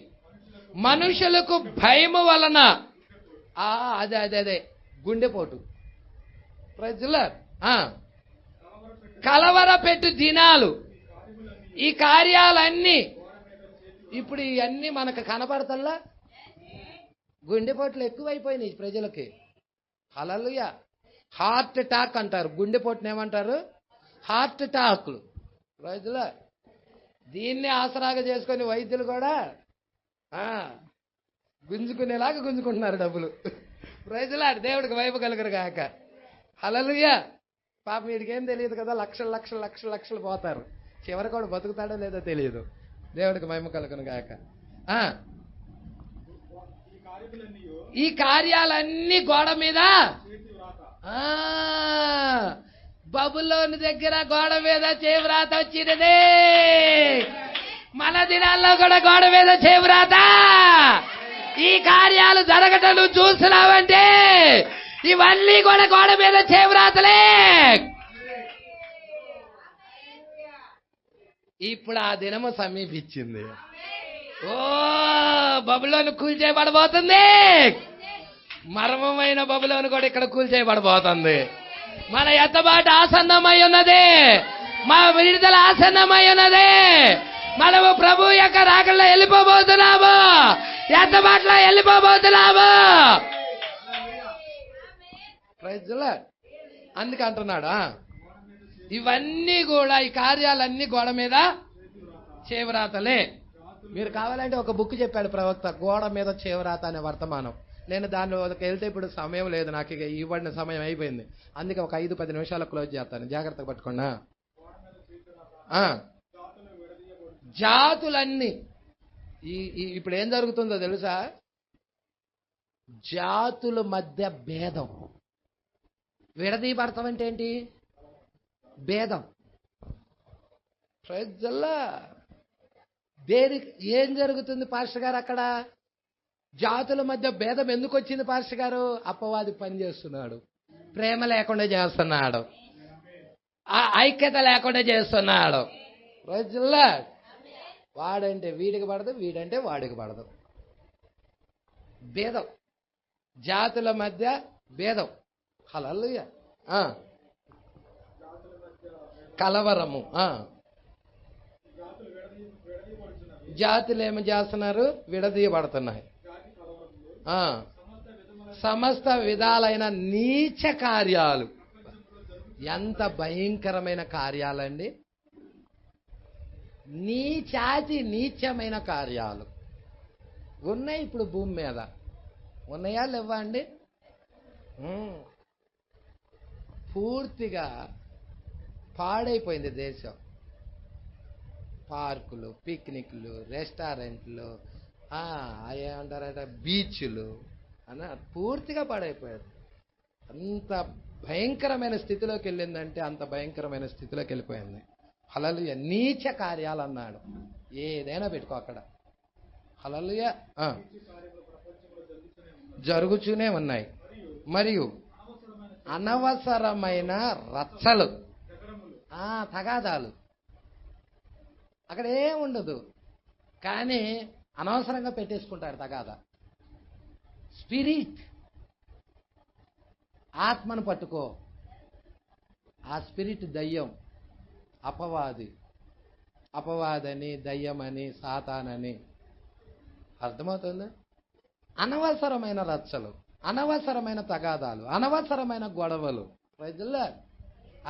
మనుషులకు భయము వలన అదే గుండెపోటు. ప్రజల కలవర పెట్టు దినాలు. ఈ కార్యాలన్నీ ఇప్పుడు ఇవన్నీ మనకు కనపడతల్లా. గుండెపోట్లు ఎక్కువైపోయినాయి ప్రజలకి. హల్లెలూయా. హార్ట్ అటాక్ అంటారు. గుండెపోటుని ఏమంటారు? హార్ట్ అటాక్లు. ప్రజల దీన్ని ఆసరాగా చేసుకొని వైద్యులు కూడా గుంజుకునేలాగా గుంజుకుంటున్నారు డబ్బులు. ప్రజల దేవుడికి వైపు కలుగురు గాక. హల్లెలూయా. పాపం వీడికేం తెలియదు కదా, లక్షలు లక్షలు లక్షలు లక్షలు పోతారు. చివరి కూడా బతుకుతాడో లేదో తెలియదు. దేవుడికి మహిమ కలుగును గాక. ఈ కార్యాలన్నీ గోడ మీద, బబులోని దగ్గర గోడ మీద చేవ్రాత వచ్చినది. మన దినాల్లో కూడా గోడ మీద చేవ్రాత. ఈ కార్యాలు జరగటం నువ్వు చూస్తున్నావంటే ఇవన్నీ కూడా గోడ మీద చేవ్రాతలే. ఇప్పుడు ఆ దినము సమీపించింది. బబులోను కూల్చేయబడబోతుంది. మర్మమైన బబులోను కూడా ఇక్కడ కూల్చేయబడబోతుంది. మన ఎత్తబాటు ఆసన్నమై ఉన్నది, మా విడుదల ఆసన్నమై ఉన్నది. మనము ప్రభు యొక్క రాకడలో వెళ్ళిపోబోతున్నాము, ఎత్తబాటులో వెళ్ళిపోబోతున్నాము. అందుకే అంటున్నాడు ఇవన్నీ కూడా, ఈ కార్యాలన్నీ గోడ మీద చేవ్రాతలే. మీరు కావాలంటే ఒక బుక్ చెప్పాడు ప్రవక్త, గోడ మీద చేవరాత అనే వర్తమానం. నేను దానిలోకి వెళ్తే ఇప్పుడు సమయం లేదు, నాకు ఇక ఇవ్వడిన సమయం అయిపోయింది. అందుకే ఒక 5-10 నిమిషాలు క్లోజ్ చేస్తాను, జాగ్రత్తగా పట్టుకోండి. జాతులన్నీ ఇప్పుడు ఏం జరుగుతుందో తెలుసా? జాతుల మధ్య భేదం. విడదీయబడతాం అంటే ఏంటి? భేదం. ప్రజల్లా ఏం జరుగుతుంది పాస్టర్ గారు అక్కడ? జాతుల మధ్య భేదం ఎందుకు వచ్చింది పాస్టర్ గారు? అపవాది పని చేస్తున్నాడు, ప్రేమ లేకుండా చేస్తున్నాడు, ఆ ఐక్యత లేకుండా చేస్తున్నాడు. ప్రజల్లా వాడంటే వీడికి పడదు, వీడంటే వాడికి పడదు. భేదం, జాతుల మధ్య భేదం. హల్లెలూయా. కలవరము. జాతులు ఏమి చేస్తున్నారు? విడదీయబడుతున్నాయి. సమస్త విధాలైన నీచ కార్యాలు. ఎంత భయంకరమైన కార్యాలండి! నీచమైన కార్యాలు ఉన్నాయి ఇప్పుడు భూమి మీద. ఉన్నాయా లేవా అండి? పూర్తిగా పాడైపోయింది దేశం. పార్కులు, పిక్నిక్లు, రెస్టారెంట్లు, ఏమంటారంటే బీచ్లు అన్న పూర్తిగా పాడైపోయారు. అంత భయంకరమైన స్థితిలోకి వెళ్ళిందంటే అంత భయంకరమైన స్థితిలోకి వెళ్ళిపోయింది. హల్లెలూయా. నీచ కార్యాలు అన్నాడు, ఏదైనా పెట్టుకో అక్కడ. హల్లెలూయా. జరుగుతూనే ఉన్నాయి. మరియు అనవసరమైన రచ్చలు, తగాదాలు. అక్కడ ఏం ఉండదు, కానీ అనవసరంగా పెట్టేసుకుంటాడు తగాదా. స్పిరిట్, ఆత్మను పట్టుకో. ఆ స్పిరిట్ దయ్యం, అపవాదని, దయ్యమని, సాతానని. అర్థమవుతుంది? అనవసరమైన రచ్చలు, అనవసరమైన తగాదాలు, అనవసరమైన గొడవలు. ప్రజల్లో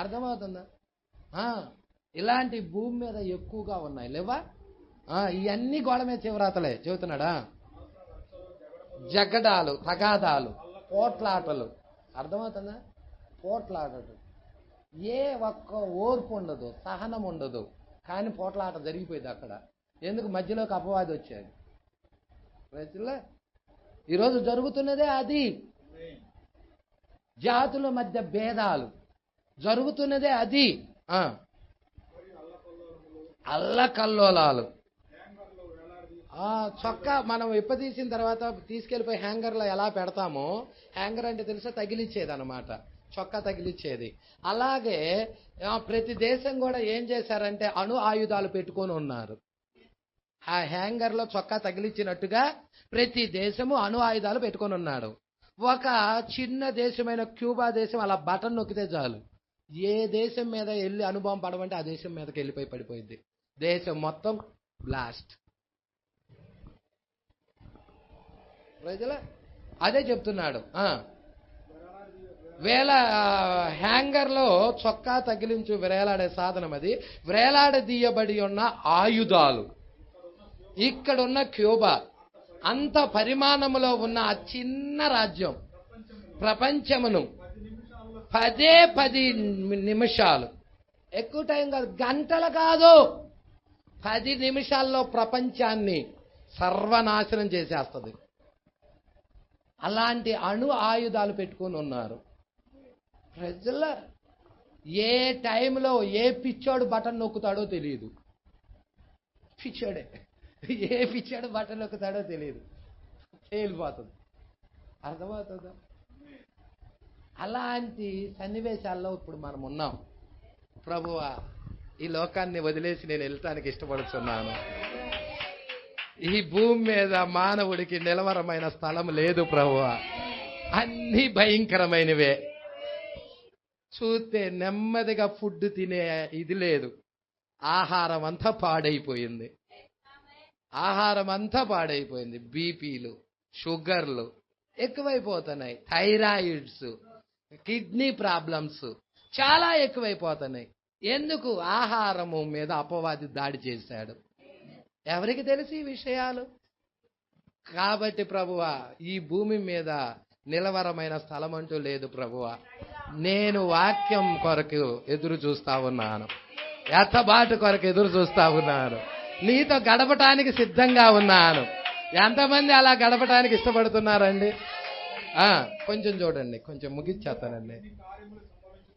అర్థమవుతుందా? ఇలాంటి భూమి మీద ఎక్కువగా ఉన్నాయి లేవా? ఇవన్నీ గోడ మీద చివరాతలే చెబుతున్నాడా? జగడాలు, తగాదాలు, పోట్లాటలు. అర్థమవుతుందా? పోట్లాటలు. ఏ ఒక్క ఓర్పు ఉండదు, సహనం ఉండదు, కానీ పోట్లాట జరిగిపోయింది అక్కడ. ఎందుకు? మధ్యలోకి అపవాది వచ్చాడు. ప్రజల్లో ఈరోజు జరుగుతున్నదే అది. జాతుల మధ్య భేదాలు జరుగుతున్నదే అది. అల్లకల్లోలాలు. చొక్కా మనం ఇప్పదీసిన తర్వాత తీసుకెళ్లిపోయి హ్యాంగర్లో ఎలా పెడతామో, హ్యాంగర్ అంటే తెలుసా? తగిలిచ్చేది అనమాట, చొక్కా తగిలిచ్చేది. అలాగే ప్రతి దేశం కూడా ఏం చేశారంటే అణు ఆయుధాలు పెట్టుకొని ఉన్నారు. ఆ హ్యాంగర్లో చొక్కా తగిలిచ్చినట్టుగా ప్రతి దేశము అణు ఆయుధాలు పెట్టుకొని ఉన్నాడు. ఒక చిన్న దేశమైన క్యూబా దేశం అలా బటన్ నొక్కితే చాలు, ఏ దేశం మీద వెళ్ళి అనుభవం పడమంటే ఆ దేశం మీదకి వెళ్ళిపోయి పడిపోయింది. దేశం మొత్తం బ్లాస్ట్. ప్రజల అదే చెప్తున్నాడు. హ్యాంగర్లో చొక్కా తగిలించు వేలాడే సాధనం అది. వేలాడదీయబడి ఉన్న ఆయుధాలు. ఇక్కడున్న క్యూబా అంత పరిమాణంలో ఉన్న ఆ చిన్న రాజ్యం ప్రపంచమును 10 నిమిషాలు, ఎక్కువ టైం కాదు, గంటలు కాదు, 10 నిమిషాల్లో ప్రపంచాన్ని సర్వనాశనం చేసేస్తుంది. అలాంటి అణు ఆయుధాలు పెట్టుకుని ఉన్నారు. ప్రజల ఏ టైంలో ఏ పిచ్చోడు బటన్ నొక్కుతాడో తెలియదు. పిచ్చోడే, ఏ పిచ్చాడు బటన్ నొక్కుతాడో తెలియదు, తేలిపోతుంది. అర్థమవుతుందా? అలాంటి సన్నివేశాల్లో ఇప్పుడు మనం ఉన్నాం. ప్రభువా, ఈ లోకాన్ని వదిలేసి నేను వెళ్ళటానికి ఇష్టపడుతున్నాను. ఈ భూమి మీద మానవుడికి నిలవరమైన స్థలం లేదు ప్రభువా. అన్ని భయంకరమైనవే. చూస్తే నెమ్మదిగా ఫుడ్ తినే ఇది లేదు. ఆహారం అంతా పాడైపోయింది. బీపీలు, షుగర్లు ఎక్కువైపోతున్నాయి. థైరాయిడ్స్, కిడ్నీ ప్రాబ్లమ్స్ చాలా ఎక్కువైపోతున్నాయి. ఎందుకు? ఆహారము మీద అపవాది దాడి చేశాడు. ఎవరికి తెలిసి ఈ విషయాలు? కాబట్టి ప్రభువా, ఈ భూమి మీద నిలవరమైన స్థలం అంటూ లేదు ప్రభువా. నేను వాక్యం కొరకు ఎదురు చూస్తా ఉన్నాను, ఎత్తబాటు కొరకు ఎదురు చూస్తా ఉన్నాను, నీతో గడపటానికి సిద్ధంగా ఉన్నాను. ఎంతమంది అలా గడపటానికి ఇష్టపడుతున్నారండి? కొంచెం చూడండి, కొంచెం ముగిచ్చేస్తానండి.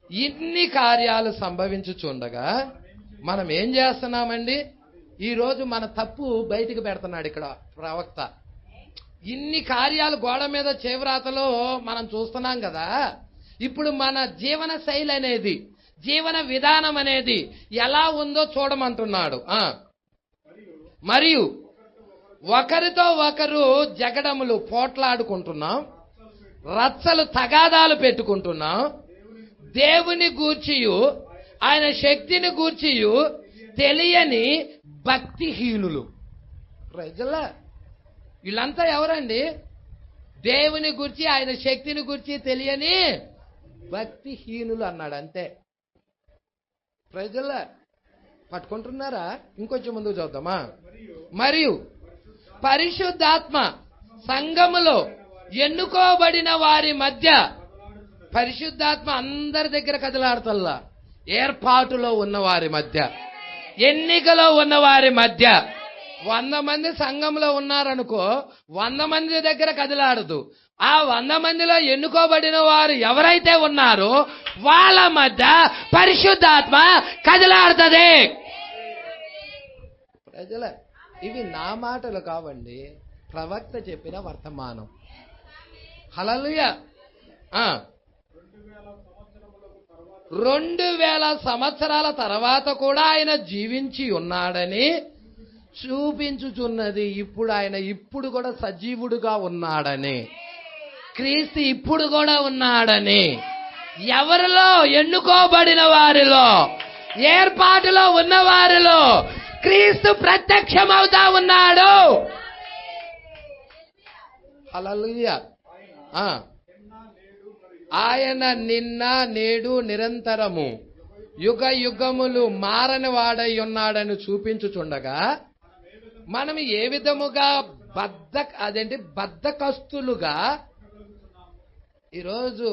ఇన్ని కార్యాలు సంభవించుచుండగా మనం ఏం చేస్తున్నామండి? ఈరోజు మన తప్పు బయటికి పెడుతున్నాడు ఇక్కడ ప్రవక్త. ఇన్ని కార్యాలు గోడ మీద చేవ్రాతలో మనం చూస్తున్నాం కదా. ఇప్పుడు మన జీవన శైలి అనేది, జీవన విధానం అనేది ఎలా ఉందో చూడమంటున్నాడు. మరియు ఒకరితో ఒకరు జగడములు పోట్లాడుకుంటున్నాం, రచ్చలు తగాదాలు పెట్టుకుంటున్నాం, దేవుని గూర్చియు ఆయన శక్తిని గూర్చియు తెలియని భక్తిహీనులు. ప్రజల వీళ్ళంతా ఎవరండి? దేవుని గురించి ఆయన శక్తిని గురించి తెలియని భక్తిహీనులు అన్నాడు. అంతే. ప్రజల పట్టుకుంటున్నారా? ఇంకొంచెం ముందుకు చూద్దామా. మరియు పరిశుద్ధాత్మ సంఘములో ఎన్నుకోబడిన వారి మధ్య, పరిశుద్ధాత్మ అందరి దగ్గర కదలాడుతల్లా, ఏర్పాటులో ఉన్న వారి మధ్య, ఎన్నికలో ఉన్న వారి మధ్య. 100 మంది సంఘంలో ఉన్నారనుకో, 100 మంది దగ్గర కదిలాడదు. ఆ 100 మందిలో ఎన్నుకోబడిన వారు ఎవరైతే ఉన్నారో వాళ్ళ మధ్య పరిశుద్ధాత్మ కదిలాడుతుంది. ప్రజల ఇవి నా మాటలు కావండి, ప్రవక్త చెప్పిన వర్తమానం. హల్లెలూయా. 2000 సంవత్సరాల తర్వాత కూడా ఆయన జీవించి ఉన్నాడని చూపించుచున్నది. ఇప్పుడు ఆయన ఇప్పుడు కూడా సజీవుడుగా ఉన్నాడని, క్రీస్తు ఇప్పుడు కూడా ఉన్నాడని. ఎవరిలో? ఎన్నుకోబడిన వారిలో, ఏర్పాటులో ఉన్న వారిలో క్రీస్తు ప్రత్యక్షమవుతా ఉన్నాడు. హల్లెలూయా. ఆయన నిన్న నేడు నిరంతరము యుగ యుగములు మారని వాడై ఉన్నాడని చూపించుచుండగా మనం ఏ విధముగా బద్ధకస్తులుగా, ఈరోజు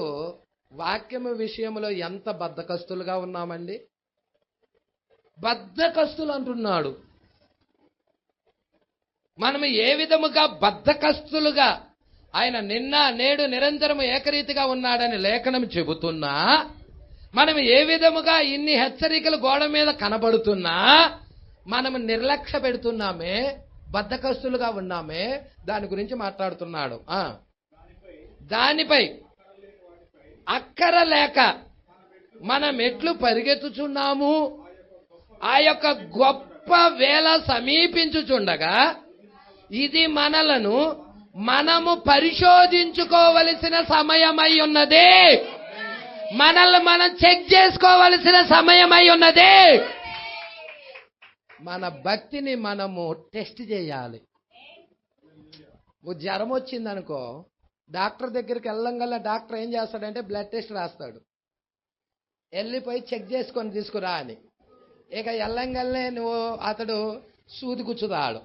వాక్యము విషయంలో ఎంత బద్ధకస్తులుగా ఉన్నామండి? బద్ధకస్తులు అంటున్నాడు. మనం ఏ విధముగా బద్ధకస్తులుగా, ఆయన నిన్న నేడు నిరంతరము ఏకరీతిగా ఉన్నాడని లేఖనం చెబుతున్నా, మనం ఏ విధముగా ఇన్ని హెచ్చరికలు గోడ మీద కనబడుతున్నా మనం నిర్లక్ష్య పెడుతున్నామే, బద్ధకస్తులుగా ఉన్నామే, దాని గురించి మాట్లాడుతున్నాడు. దానిపై అక్కర లేక మనం ఎట్లు పరిగెత్తుచున్నాము, ఆ యొక్క గొప్ప వేళ సమీపించుచుండగా ఇది మనలను మనము పరిశోధించుకోవలసిన సమయమై ఉన్నది. మనల్ని మనం చెక్ చేసుకోవలసిన సమయమై ఉన్నది. మన భక్తిని మనము టెస్ట్ చేయాలి. జ్వరం వచ్చిందనుకో, డాక్టర్ దగ్గరికి వెళ్ళంగల్లా డాక్టర్ ఏం చేస్తాడంటే బ్లడ్ టెస్ట్ రాస్తాడు, వెళ్ళిపోయి చెక్ చేసుకొని తీసుకురా అని. ఇక వెళ్ళంగల్నే అతడు సూది కూర్చుతాడు,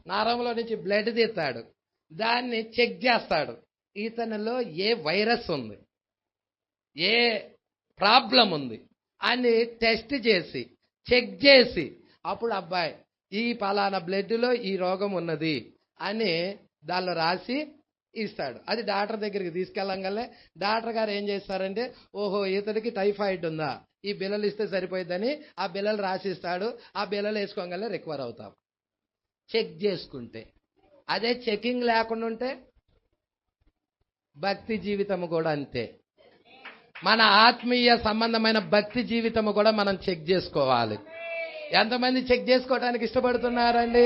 నరంలో నుంచి బ్లడ్ తీస్తాడు, దాన్ని చెక్ చేస్తాడు. ఇతనిలో ఏ వైరస్ ఉంది, ఏ ప్రాబ్లం ఉంది అని టెస్ట్ చేసి చెక్ చేసి అప్పుడు అబ్బాయి ఈ పలానా బ్లడ్లో ఈ రోగం ఉన్నది అని దానిలో రాసి ఇస్తాడు. అది డాక్టర్ దగ్గరికి తీసుకెళ్ళంగానే డాక్టర్ గారు ఏం చేస్తారంటే, ఓహో ఇతడికి టైఫాయిడ్ ఉందా, ఈ బిల్లలు ఇస్తే సరిపోయిద్దని ఆ బిల్లలు రాసిస్తాడు. ఆ బిల్లలు వేసుకోగానే రికవర్ అవుతాం చెక్ చేసుకుంటే. అదే చెకింగ్ లేకుండా ఉంటే భక్తి జీవితము కూడా అంతే. మన ఆత్మీయ సంబంధమైన భక్తి జీవితము కూడా మనం చెక్ చేసుకోవాలి. ఎంతమంది చెక్ చేసుకోవడానికి ఇష్టపడుతున్నారండి?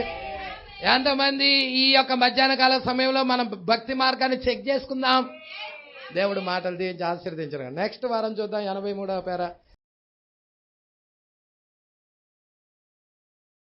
ఎంతమంది ఈ యొక్క మధ్యాహ్న కాల సమయంలో మనం భక్తి మార్గాన్ని చెక్ చేసుకుందాం? దేవుడు మాటలు దీవించి ఆశీర్వదించరు. నెక్స్ట్ వారం చూద్దాం 83వ పేర.